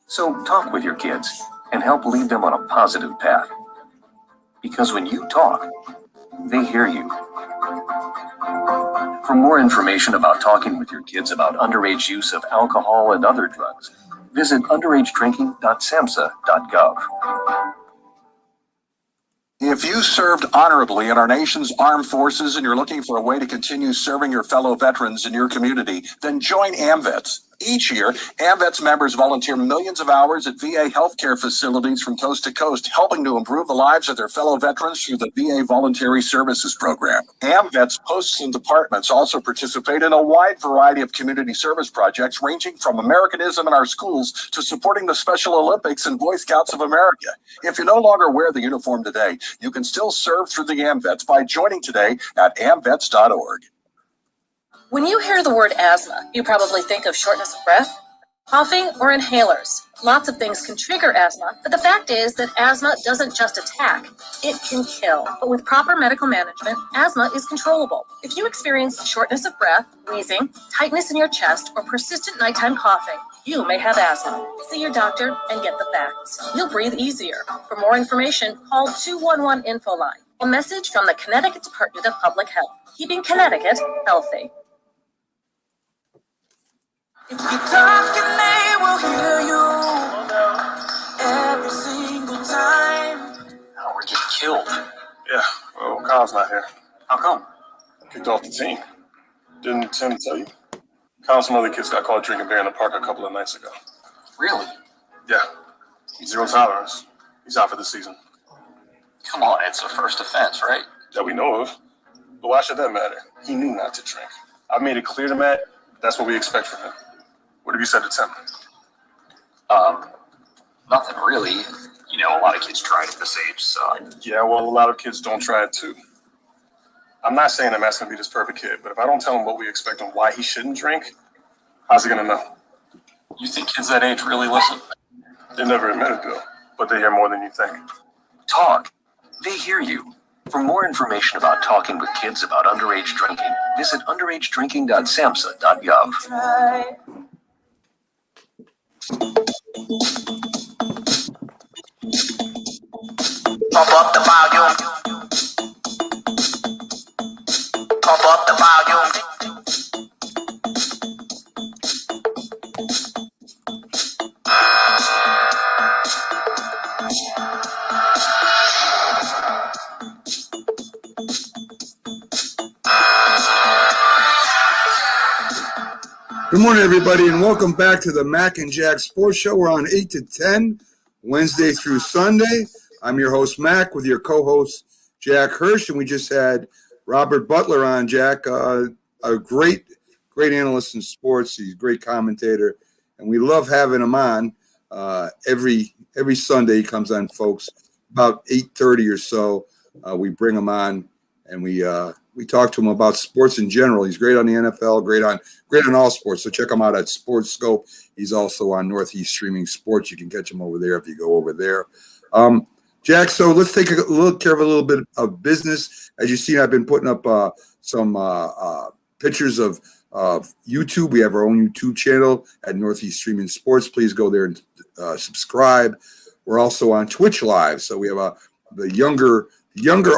So talk with your kids and help lead them on a positive path. Because when you talk, they hear you. For more information about talking with your kids about underage use of alcohol and other drugs, visit underagedrinking.samhsa.gov. If you served honorably in our nation's armed forces and you're looking for a way to continue serving your fellow veterans in your community, then join AMVETS. Each year, AMVETS members volunteer millions of hours at VA healthcare facilities from coast to coast, helping to improve the lives of their fellow veterans through the VA Voluntary Services Program. AMVETS posts and departments also participate in a wide variety of community service projects, ranging from Americanism in our schools to supporting the Special Olympics and Boy Scouts of America. If you no longer wear the uniform today, you can still serve through the AMVETS by joining today at amvets.org. When you hear the word asthma, you probably think of shortness of breath, coughing, or inhalers. Lots of things can trigger asthma, but the fact is that asthma doesn't just attack, it can kill. But with proper medical management, asthma is controllable. If you experience shortness of breath, wheezing, tightness in your chest, or persistent nighttime coughing, you may have asthma. See your doctor and get the facts. You'll breathe easier. For more information, call 211 Infoline. A message from the Connecticut Department of Public Health, keeping Connecticut healthy. If you talk and they will hear you every single time. Oh, we're getting killed. Yeah, well, Kyle's not here. How come? Kicked off the team. Didn't Tim tell you? Kyle and some other kids got caught drinking beer in the park a couple of nights ago. Really? Yeah. Zero tolerance. He's out for the season. Come on, it's a first offense, right? That we know of. But why should that matter? He knew not to drink. I made it clear to Matt that's what we expect from him. What have you said to Tim? Nothing really. You know, a lot of kids try it at this age, so. Yeah, well, a lot of kids don't try it too. I'm not saying that Matt's gonna be this perfect kid, but if I don't tell him what we expect and why he shouldn't drink, how's he gonna know? You think kids that age really listen? They never admit it, Bill, but they hear more than you think. Talk. They hear you. For more information about talking with kids about underage drinking, visit underagedrinking.samhsa.gov. Pump up the volume. Pump up the volume. Good morning, everybody, and welcome back to the Mac and Jack Sports Show. We're on 8 to 10, Wednesday through Sunday. I'm your host, Mac, with your co-host, Jack Hirsch, and we just had Robert Butler on, Jack, a great analyst in sports. He's a great commentator, and we love having him on every Sunday. He comes on, folks, about 8:30 or so. We bring him on, and we talk to him about sports in general. He's great on the NFL, great on all sports. So check him out at Sports Scope. He's also on Northeast Streaming Sports. You can catch him over there if you go over there. Jack, so let's take a little care of a little bit of business. As you see, I've been putting up some pictures of YouTube. We have our own YouTube channel at Northeast Streaming Sports. Please go there and subscribe. We're also on Twitch Live, so we have the younger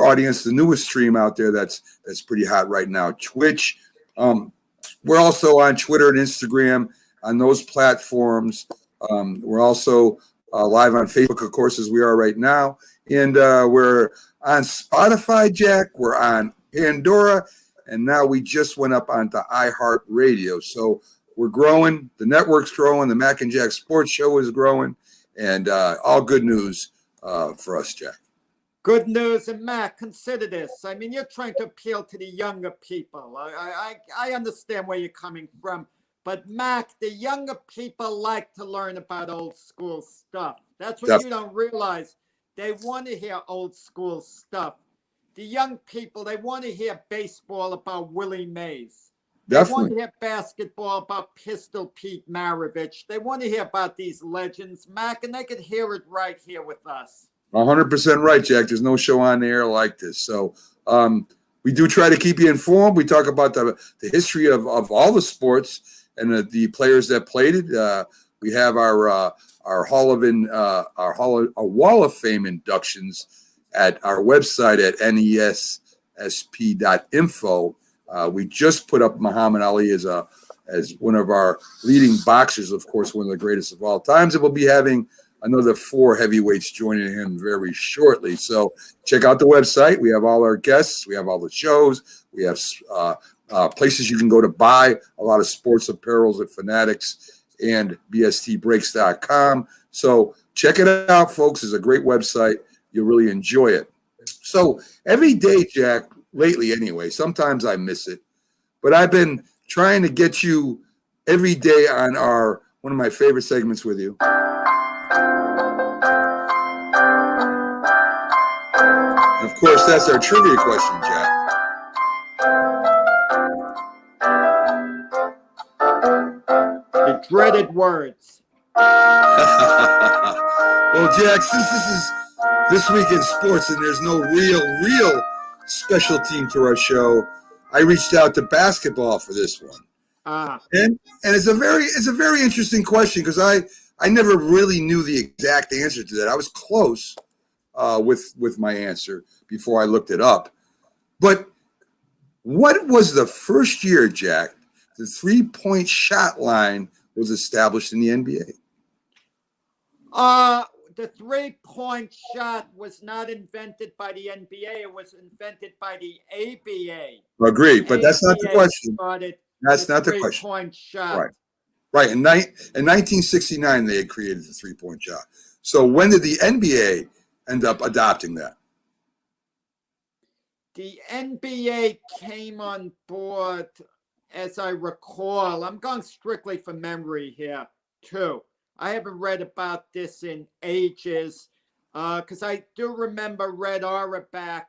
audience, the newest stream out there that's pretty hot right now, Twitch. We're also on Twitter and Instagram on those platforms. We're also live on Facebook, of course, as we are right now. And we're on Spotify, Jack. We're on Pandora. And now we just went up onto iHeartRadio. So we're growing. The network's growing. The Mac and Jack Sports Show is growing. And all good news for us, Jack. Good news, and Matt, consider this. I mean, you're trying to appeal to the younger people. I understand where you're coming from. But, Mac, the younger people like to learn about old school stuff. That's what you don't realize. They want to hear old school stuff. The young people, they want to hear baseball about Willie Mays. They want to hear basketball about Pistol Pete Maravich. They want to hear about these legends, Mac, and they can hear it right here with us. 100% right, Jack. There's no show on the air like this. So we do try to keep you informed. We talk about the history of all the sports and the players that played it. We have our Wall of Fame inductions at our website at nessp.info. We just put up Muhammad Ali as one of our leading boxers, of course, one of the greatest of all times. And we'll be having another 4 heavyweights joining him very shortly. So check out the website. We have all our guests. We have all the shows. We have places you can go to buy a lot of sports apparels at Fanatics and bstbreaks.com. So check it out, folks. It's a great website. You'll really enjoy it. So every day, Jack, lately anyway, sometimes I miss it, but I've been trying to get you every day on one of my favorite segments with you. And of course, that's our trivia question, Jack. The dreaded words. Well, Jack, since this is This Week in Sports and there's no real special team to our show, I reached out to basketball for this one. And it's a very interesting question because I never really knew the exact answer to that. I was close with my answer before I looked it up. But what was the first year, Jack, the 3-point shot line was established in the NBA? The 3-point shot was not invented by the NBA. It was invented by the ABA. Agreed, but that's not the question. That's not the question. 3-point shot. Right. In 1969, they had created the 3-point shot. So when did the NBA end up adopting that? The NBA came on board, as I recall. I'm going strictly from memory here, too. I haven't read about this in ages because I do remember Red Auerbach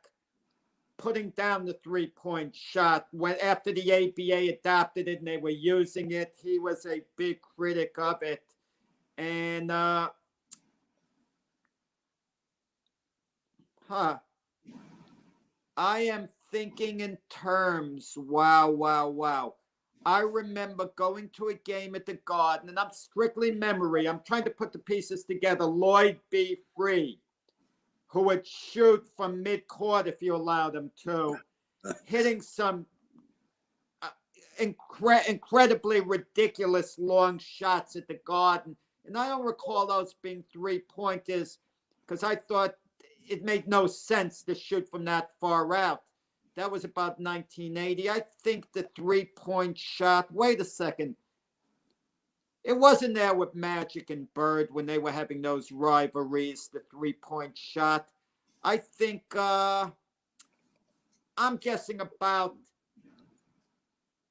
putting down the 3-point shot after the ABA adopted it and they were using it. He was a big critic of it. And, I am thinking in terms, wow. I remember going to a game at the Garden, and I'm strictly memory. I'm trying to put the pieces together. Lloyd B. Free, who would shoot from midcourt if you allowed him to, hitting some incredibly ridiculous long shots at the Garden. And I don't recall those being 3-pointers because I thought it made no sense to shoot from that far out. That was about 1980. I think the 3-point shot, wait a second. It wasn't there with Magic and Bird when they were having those rivalries, the 3-point shot. I think, I'm guessing about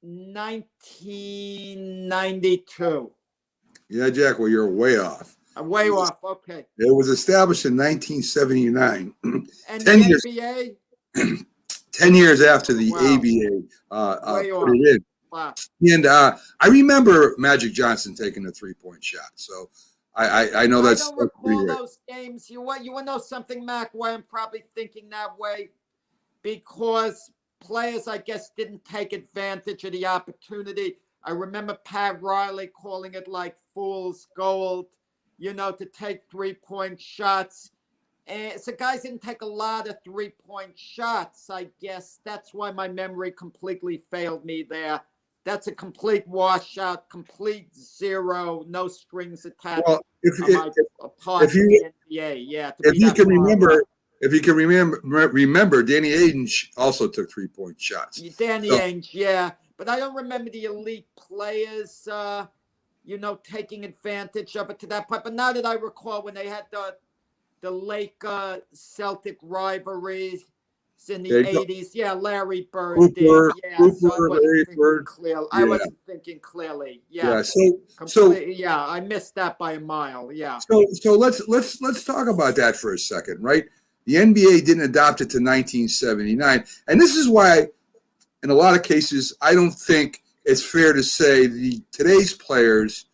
1992. Yeah, Jack, well, you're way off. I'm way off, okay. It was established in 1979. And 10 the years, NBA? 10 years after the ABA put it in. Wow. And I remember Magic Johnson taking a 3-point shot. So I know that's I don't recall pretty rare. those games. You want to know something, Mac, why I'm probably thinking that way? Because players, I guess, didn't take advantage of the opportunity. I remember Pat Riley calling it like fool's gold, to take 3-point shots. And so guys didn't take a lot of 3-point shots, I guess. That's why my memory completely failed me there. That's a complete washout, complete zero, no strings attached. Well, if you can remember, Danny Ainge also took 3-point shots. Danny Ainge, yeah. But I don't remember the elite players, taking advantage of it to that point. But now that I recall when they had the Lake Celtic rivalries in the 80s. Yeah, Larry Bird Cooper, did. Yeah, Cooper, Larry Bird. I wasn't thinking clearly. Yeah. I missed that by a mile. Yeah. So let's talk about that for a second, right? The NBA didn't adopt it to 1979, and this is why, in a lot of cases, I don't think it's fair to say today's players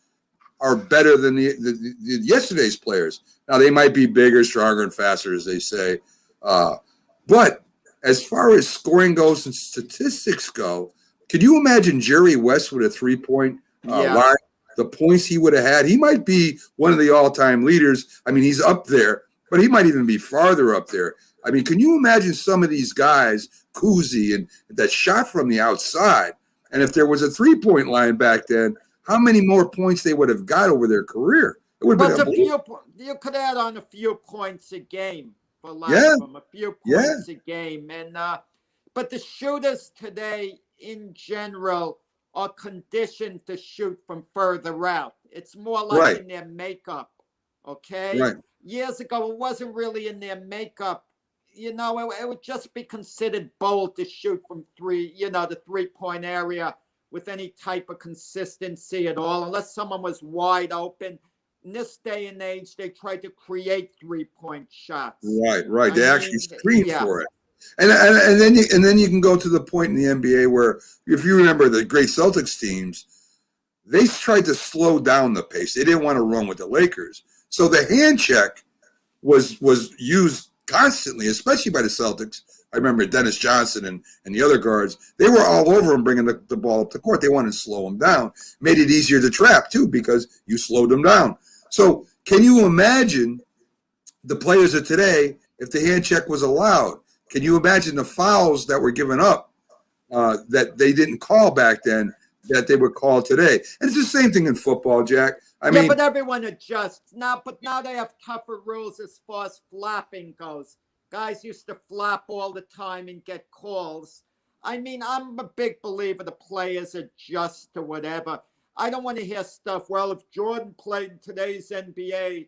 are better than the yesterday's players. Now, they might be bigger, stronger, and faster, as they say. But as far as scoring goes and statistics go, could you imagine Jerry West with a 3-point line? The points he would have had. He might be one of the all-time leaders. I mean, he's up there, but he might even be farther up there. I mean, can you imagine some of these guys, Cousy, and that shot from the outside? And if there was a 3-point line back then, how many more points they would have got over their career? It would have been you could add on a few points a game for a lot of them, a few points a game. And but the shooters today, in general are conditioned to shoot from further out. It's more like Right. in their makeup, okay? Right. Years ago, it wasn't really in their makeup. You know, it would just be considered bold to shoot from three, you know, the three-point area with any type of consistency at all, unless someone was wide open. In this day and age, they try to create three-point shots. Right. They actually screen yeah. for it. And then you can go to the point in the NBA where, if you remember the great Celtics teams, they tried to slow down the pace. They didn't want to run with the Lakers. So the hand check was used constantly, especially by the Celtics. I remember Dennis Johnson and the other guards. They were all over him bringing the ball up the court. They wanted to slow him down. Made it easier to trap, too, because you slowed them down. So can you imagine the players of today if the hand check was allowed? Can you imagine the fouls that were given up that they didn't call back then that they would call today? And it's the same thing in football, Jack. I mean, but everyone adjusts now. But now they have tougher rules as far as flapping goes. Guys used to flap all the time and get calls. I mean, I'm a big believer the players adjust to whatever. I don't want to hear stuff. Well, if Jordan played in today's NBA,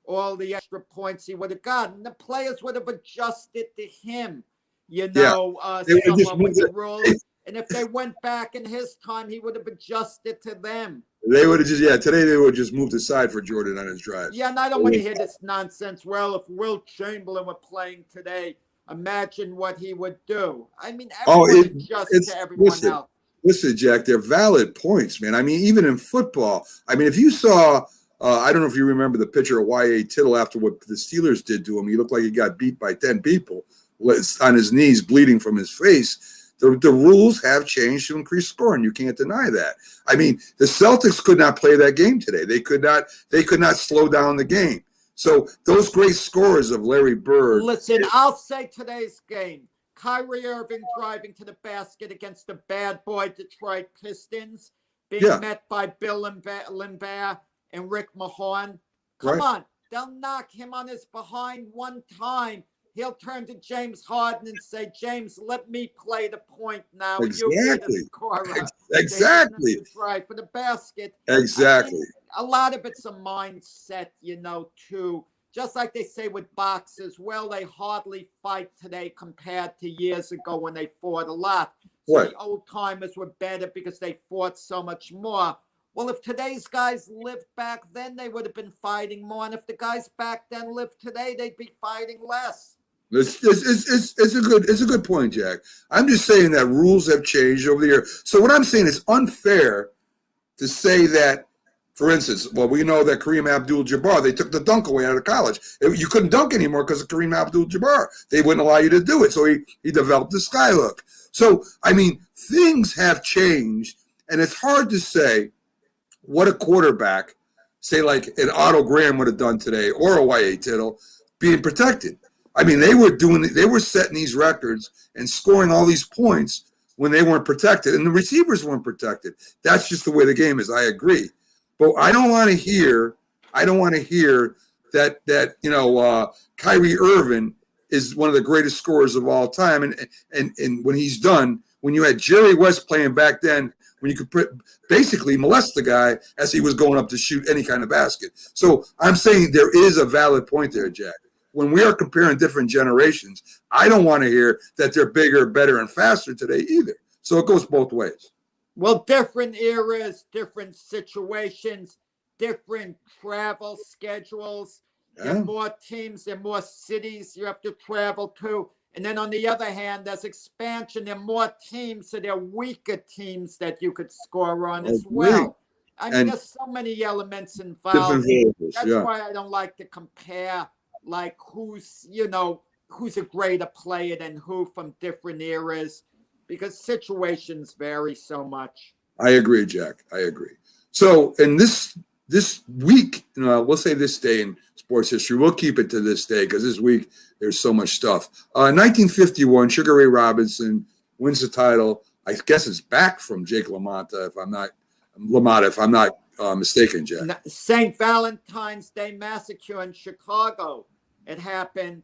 all the extra points he would have gotten, the players would have adjusted to him. You know, someone with the rules. And if they went back in his time, he would have adjusted to them. They would have today they would just moved aside for Jordan on his drives. Yeah, and I don't want to hear this nonsense. Well, if Will Chamberlain were playing today, imagine what he would do. I mean, everyone adjusts to everyone else. Listen, Jack, they're valid points, man. I mean, even in football, I mean, if you saw, I don't know if you remember the picture of Y.A. Tittle after what the Steelers did to him. He looked like he got beat by 10 people on his knees, bleeding from his face. The rules have changed to increase scoring. You can't deny that. I mean, the Celtics could not play that game today. They could not slow down the game. So those great scores of Larry Bird. Listen, I'll say today's game. Kyrie Irving driving to the basket against the bad boy Detroit Pistons, being met by Bill Limbaugh and Rick Mahorn. Come on, they'll knock him on his behind one time. He'll turn to James Harden and say, James, let me play the point now. Exactly. You be the scorer. Exactly. Right, for the basket. Exactly. I mean, a lot of it's a mindset, you know, too. Just like they say with boxers, well, they hardly fight today compared to years ago when they fought a lot. So the old timers were better because they fought so much more. Well, if today's guys lived back then, they would have been fighting more. And if the guys back then lived today, they'd be fighting less. It's a good point, Jack. I'm just saying that rules have changed over the years. So what I'm saying is unfair to say that, for instance, well, we know that Kareem Abdul-Jabbar, they took the dunk away out of college. You couldn't dunk anymore because of Kareem Abdul-Jabbar. They wouldn't allow you to do it. So he developed the sky hook. So, I mean, things have changed, and it's hard to say what a quarterback, say like an Otto Graham would have done today or a Y.A. Tittle, being protected. I mean, they were setting these records and scoring all these points when they weren't protected, and the receivers weren't protected. That's just the way the game is. I agree. But I don't want to hear that you know, Kyrie Irving is one of the greatest scorers of all time. And when he's done, when you had Jerry West playing back then, when you could basically molest the guy as he was going up to shoot any kind of basket. So I'm saying there is a valid point there, Jack. When we are comparing different generations, I don't want to hear that they're bigger, better, and faster today either. So it goes both ways. Well, different eras, different situations, different travel schedules. There are more teams, there are more cities you have to travel to. And then on the other hand, there's expansion. There are more teams, so there are weaker teams that you could score on as well. I mean, there's so many elements involved. That's why I don't like to compare, like, who's a greater player than who from different eras, because situations vary so much. I agree, Jack. I agree. So in this week, we'll say this day in sports history, we'll keep it to this day because this week there's so much stuff. 1951, Sugar Ray Robinson wins the title. I guess it's back from Jake LaMotta, if I'm not mistaken, Jack. St. Valentine's Day Massacre in Chicago. It happened.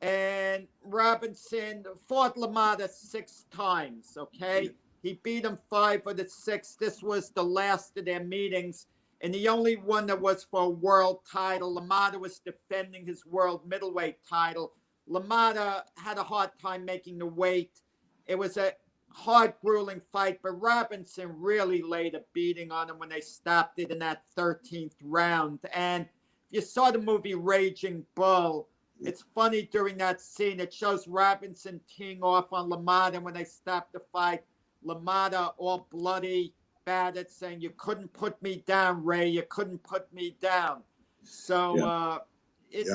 And Robinson fought LaMotta 6 times, okay? He beat him 5 of the 6. This was the last of their meetings, and the only one that was for a world title. LaMotta was defending his world middleweight title. LaMotta had a hard time making the weight. It was a hard, grueling fight, but Robinson really laid a beating on him when they stopped it in that 13th round. And if you saw the movie Raging Bull, it's funny during that scene. It shows Robinson teeing off on LaMotta, and when they stopped the fight, LaMotta all bloody, battered, saying, "You couldn't put me down, Ray. You couldn't put me down." So it's,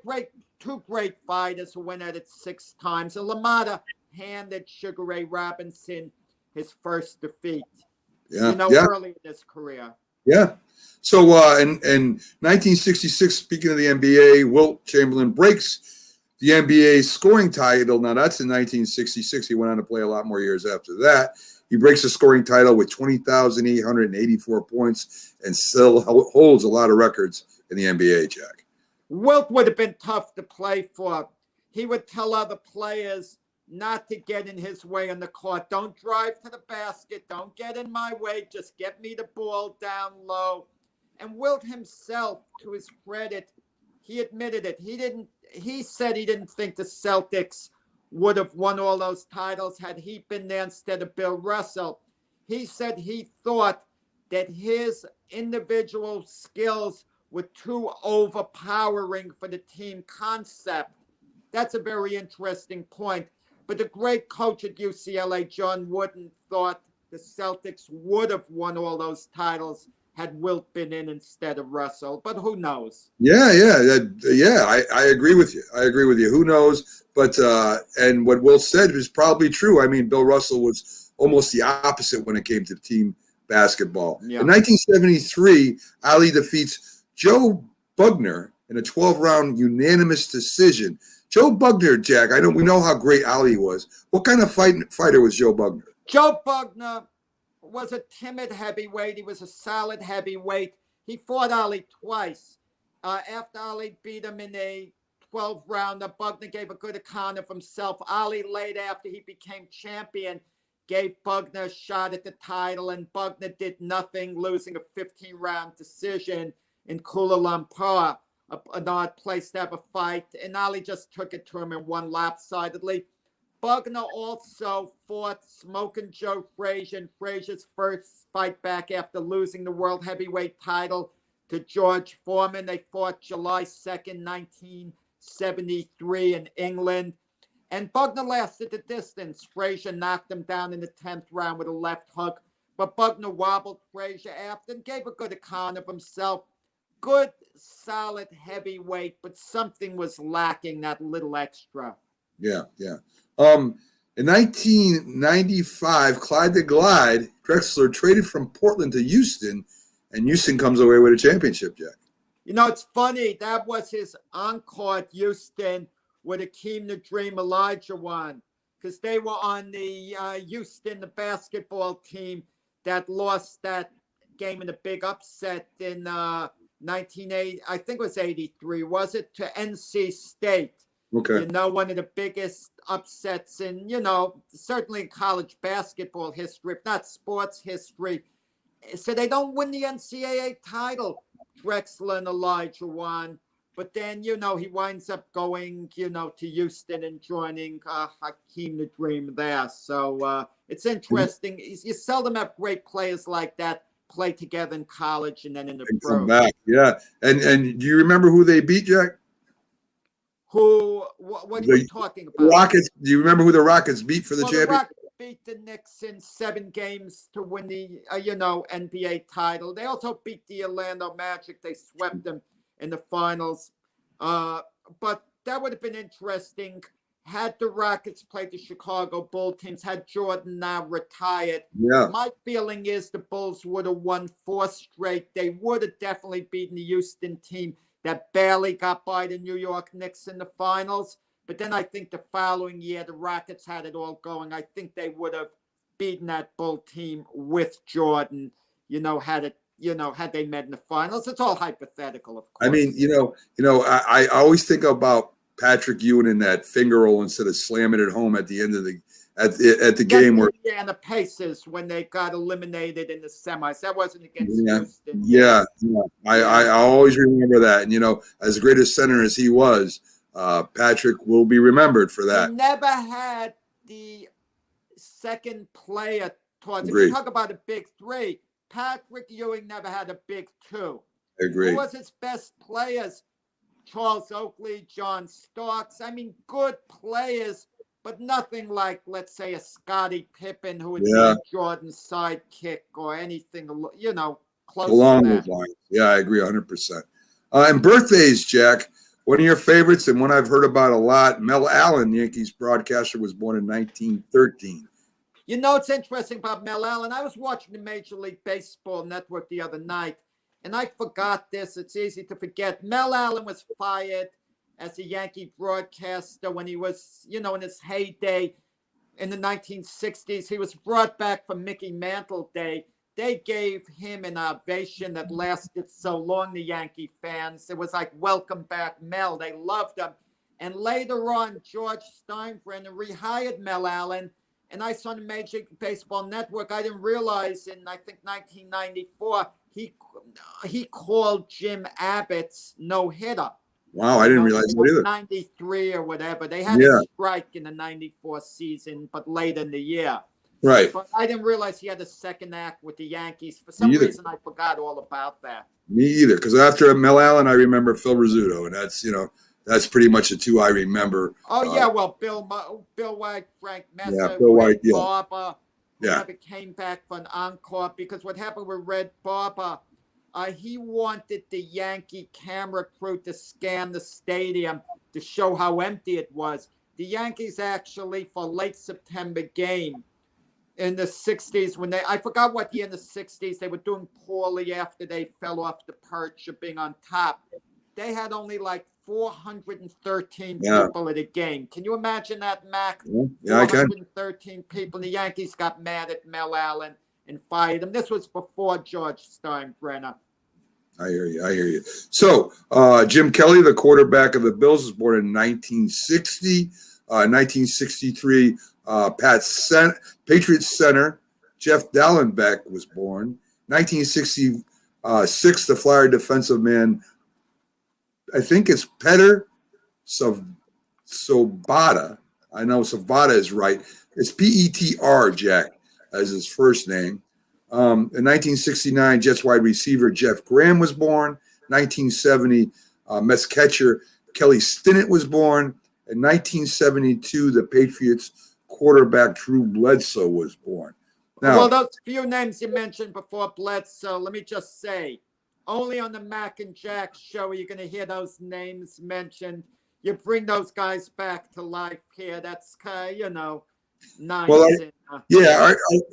great, two great fighters who went at it 6 times. And LaMotta handed Sugar Ray Robinson his first defeat, early in his career. Yeah. So in 1966, speaking of the NBA, Wilt Chamberlain breaks the NBA scoring title. Now, that's in 1966. He went on to play a lot more years after that. He breaks the scoring title with 20,884 points and still holds a lot of records in the NBA, Jack. Wilt would have been tough to play for. He would tell other players not to get in his way on the court. Don't drive to the basket. Don't get in my way. Just get me the ball down low. And Wilt himself, to his credit, he admitted it. He said he didn't think the Celtics would have won all those titles had he been there instead of Bill Russell. He said he thought that his individual skills were too overpowering for the team concept. That's a very interesting point. But the great coach at UCLA, John Wooden, thought the Celtics would have won all those titles had Wilt been in instead of Russell. But who knows? I agree with you. Who knows? But and what Wilt said is probably true. I mean, Bill Russell was almost the opposite when it came to team basketball. Yeah. In 1973, Ali defeats Joe Bugner in a 12-round unanimous decision. Joe Bugner, Jack, we know how great Ali was. What kind of fighter was Joe Bugner? Joe Bugner was a timid heavyweight. He was a solid heavyweight. He fought Ali twice. After Ali beat him in a 12-rounder, Bugner gave a good account of himself. Ali, late after he became champion, gave Bugner a shot at the title, and Bugner did nothing, losing a 15-round decision in Kuala Lumpur, an odd place to have a fight. And Ali just took it to him and won lopsidedly. Bugner also fought Smokin' Joe Frazier in Frazier's first fight back after losing the world heavyweight title to George Foreman. They fought July 2nd, 1973 in England. And Bugner lasted the distance. Frazier knocked him down in the 10th round with a left hook. But Bugner wobbled Frazier after and gave a good account of himself. Good, solid heavyweight, but something was lacking, that little extra. Yeah. In 1995, Clyde the Glide Drexler traded from Portland to Houston, and Houston comes away with a championship, Jack. It's funny. That was his encore at Houston with Akeem the Dream Olajuwon, because they were on the Houston, the basketball team that lost that game in a big upset in 1980. I think it was 83. Was it to NC State? Okay. One of the biggest upsets in, certainly in college basketball history, if not sports history. So they don't win the NCAA title, Drexler and Olajuwon. But then, he winds up going, to Houston and joining Hakeem the Dream there. So it's interesting. You seldom have great players like that play together in college and then in the pros. Come back, yeah. And do you remember who they beat, Jack? What are you talking about? Rockets. Do you remember who the Rockets beat for the championship? The Rockets beat the Knicks in 7 games to win the, NBA title. They also beat the Orlando Magic. They swept them in the finals. But that would have been interesting had the Rockets played the Chicago Bulls teams, had Jordan now retired. Yeah. My feeling is the Bulls would have won 4 straight. They would have definitely beaten the Houston team that barely got by the New York Knicks in the finals. But then I think the following year, the Rockets had it all going. I think they would have beaten that Bull team with Jordan, had they met in the finals. It's all hypothetical, of course. I mean, I always think about Patrick Ewing in that finger roll instead of slamming it home at the end of the game where and the Pacers when they got eliminated in the semis. That wasn't against yeah, Houston. yeah. I always remember that. And as great a center as he was, Patrick will be remembered for that. He never had the second player towards. If Agreed. you talk about a big three, Patrick Ewing never had a big two. I agree. Who was his best players? Charles Oakley, John Starks. I mean, good players, but nothing like, let's say, a Scottie Pippen who would be Jordan's sidekick or anything, close Along to those that. lines. Yeah, I agree 100%. And birthdays, Jack, one of your favorites and one I've heard about a lot, Mel Allen, Yankees broadcaster, was born in 1913. It's interesting about Mel Allen. I was watching the Major League Baseball Network the other night, and I forgot this. It's easy to forget. Mel Allen was fired as a Yankee broadcaster when he was, in his heyday in the 1960s. He was brought back for Mickey Mantle Day. They gave him an ovation that lasted so long, the Yankee fans. It was like, welcome back, Mel. They loved him. And later on, George Steinbrenner rehired Mel Allen. And I saw the Major League Baseball Network. I didn't realize in, I think, 1994, he called Jim Abbott's no-hitter. Wow, I didn't realize that either. 93 or whatever. They had a strike in the 94 season, but late in the year. Right. But I didn't realize he had a second act with the Yankees. For some reason, I forgot all about that. Me either, because after Mel Allen, I remember Phil Rizzuto, and that's pretty much the two I remember. Oh, yeah, well, Bill White, Frank Messer, yeah, Bill White, Barber, never came back for an encore, because what happened with Red Barber, he wanted the Yankee camera crew to scan the stadium to show how empty it was. The Yankees actually, for late September game in the 60s, when I forgot what year in the 60s, they were doing poorly after they fell off the perch of being on top. They had only like 413 people at a game. Can you imagine that, Mac? Yeah, I can. 413 people. The Yankees got mad at Mel Allen and fired him. This was before George Steinbrenner. I hear you. So, Jim Kelly, the quarterback of the Bills, was born in 1960. 1963, Patriots center Jeff Dallenbeck was born. 1966, the Flyer defensive man, I think it's Peter Sobota. I know Sobota is right. It's Petr, Jack, as his first name. In 1969, Jets wide receiver Jeff Graham was born. 1970, Mets catcher Kelly Stinnett was born. In 1972, the Patriots quarterback Drew Bledsoe was born. Now, well, those few names you mentioned before Bledsoe, let me just say, only on the Mac and Jack show are you going to hear those names mentioned. You bring those guys back to life here. That's kind of, nice. Well,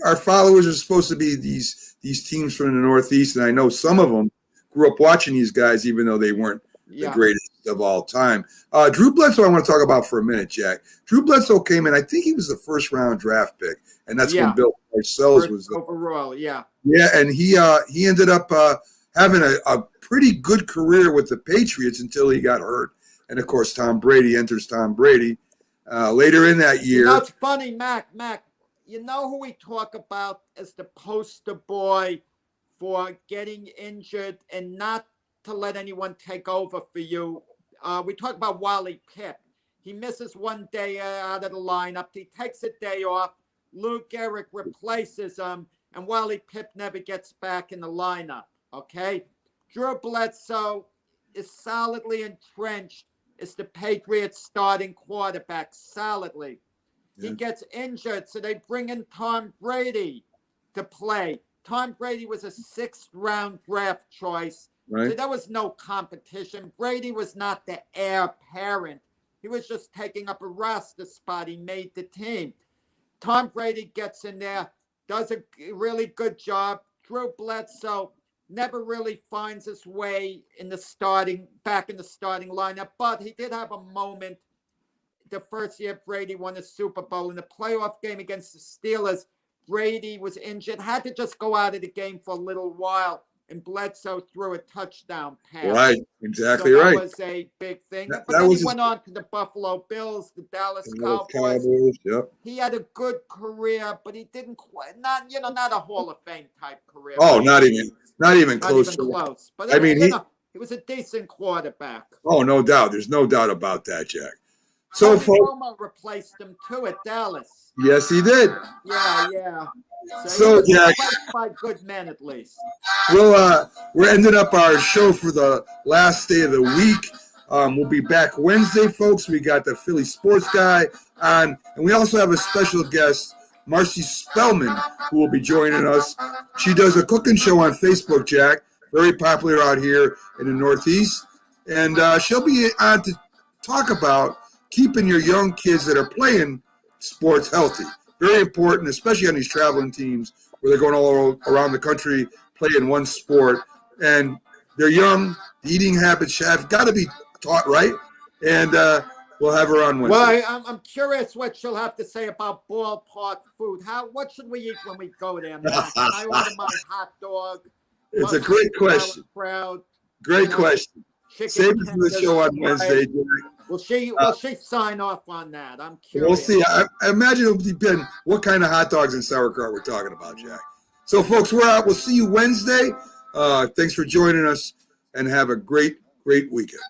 our followers are supposed to be these teams from the Northeast, and I know some of them grew up watching these guys, even though they weren't the greatest of all time. Drew Bledsoe, I want to talk about for a minute, Jack. Drew Bledsoe came in, I think he was the first round draft pick, and that's when Bill Parcells was overall. Yeah, and he ended up having a pretty good career with the Patriots until he got hurt, and of course Tom Brady later in that year. It's funny, Mac. You know who we talk about as the poster boy for getting injured and not to let anyone take over for you? We talk about Wally Pipp. He misses one day out of the lineup. He takes a day off. Lou Gehrig replaces him, and Wally Pipp never gets back in the lineup. Okay? Drew Bledsoe is solidly entrenched as the Patriots starting quarterback, solidly. He gets injured, so they bring in Tom Brady to play. Tom Brady was a 6th round draft choice. Right. So there was no competition. Brady was not the heir apparent. He was just taking up a roster spot. He made the team. Tom Brady gets in there, does a really good job. Drew Bledsoe never really finds his way back in the starting lineup, but he did have a moment the first year Brady won the Super Bowl in the playoff game against the Steelers. Brady was injured, had to just go out of the game for a little while. and Bledsoe threw a touchdown pass. Right, exactly so that right. was a big thing. That But then was he went on to the Buffalo Bills, the Dallas Cowboys. Cowboys. Yep. He had a good career, but he didn't quite not a Hall of Fame type career. Oh, but not even close. Not even close. But I mean, he was a decent quarterback. Oh, no doubt. There's no doubt about that, Jack. So, folks, Romo replaced him too at Dallas. yes, he did. Yeah. So, he was Jack, replaced by good men at least. we're ending up our show for the last day of the week. We'll be back Wednesday, folks. We got the Philly sports guy on, and we also have a special guest, Marcy Spellman, who will be joining us. She does a cooking show on Facebook, Jack, very popular out here in the Northeast, and she'll be on to talk about keeping your young kids that are playing sports healthy. Very important, especially on these traveling teams where they're going all around the country playing one sport, and they're young. The eating habits have got to be taught right, and we'll have her on Wednesday. Well, I'm curious what she'll have to say about ballpark food. What should we eat when we go there, man? Can I order my hot dog? It's a great question. Great question. Save it for the show on Wednesday, Jack. Will she sign off on that? I'm curious. We'll see. I imagine it'll depend what kind of hot dogs and sauerkraut we're talking about, Jack. So, folks, we're out. We'll see you Wednesday. Thanks for joining us, and have a great weekend.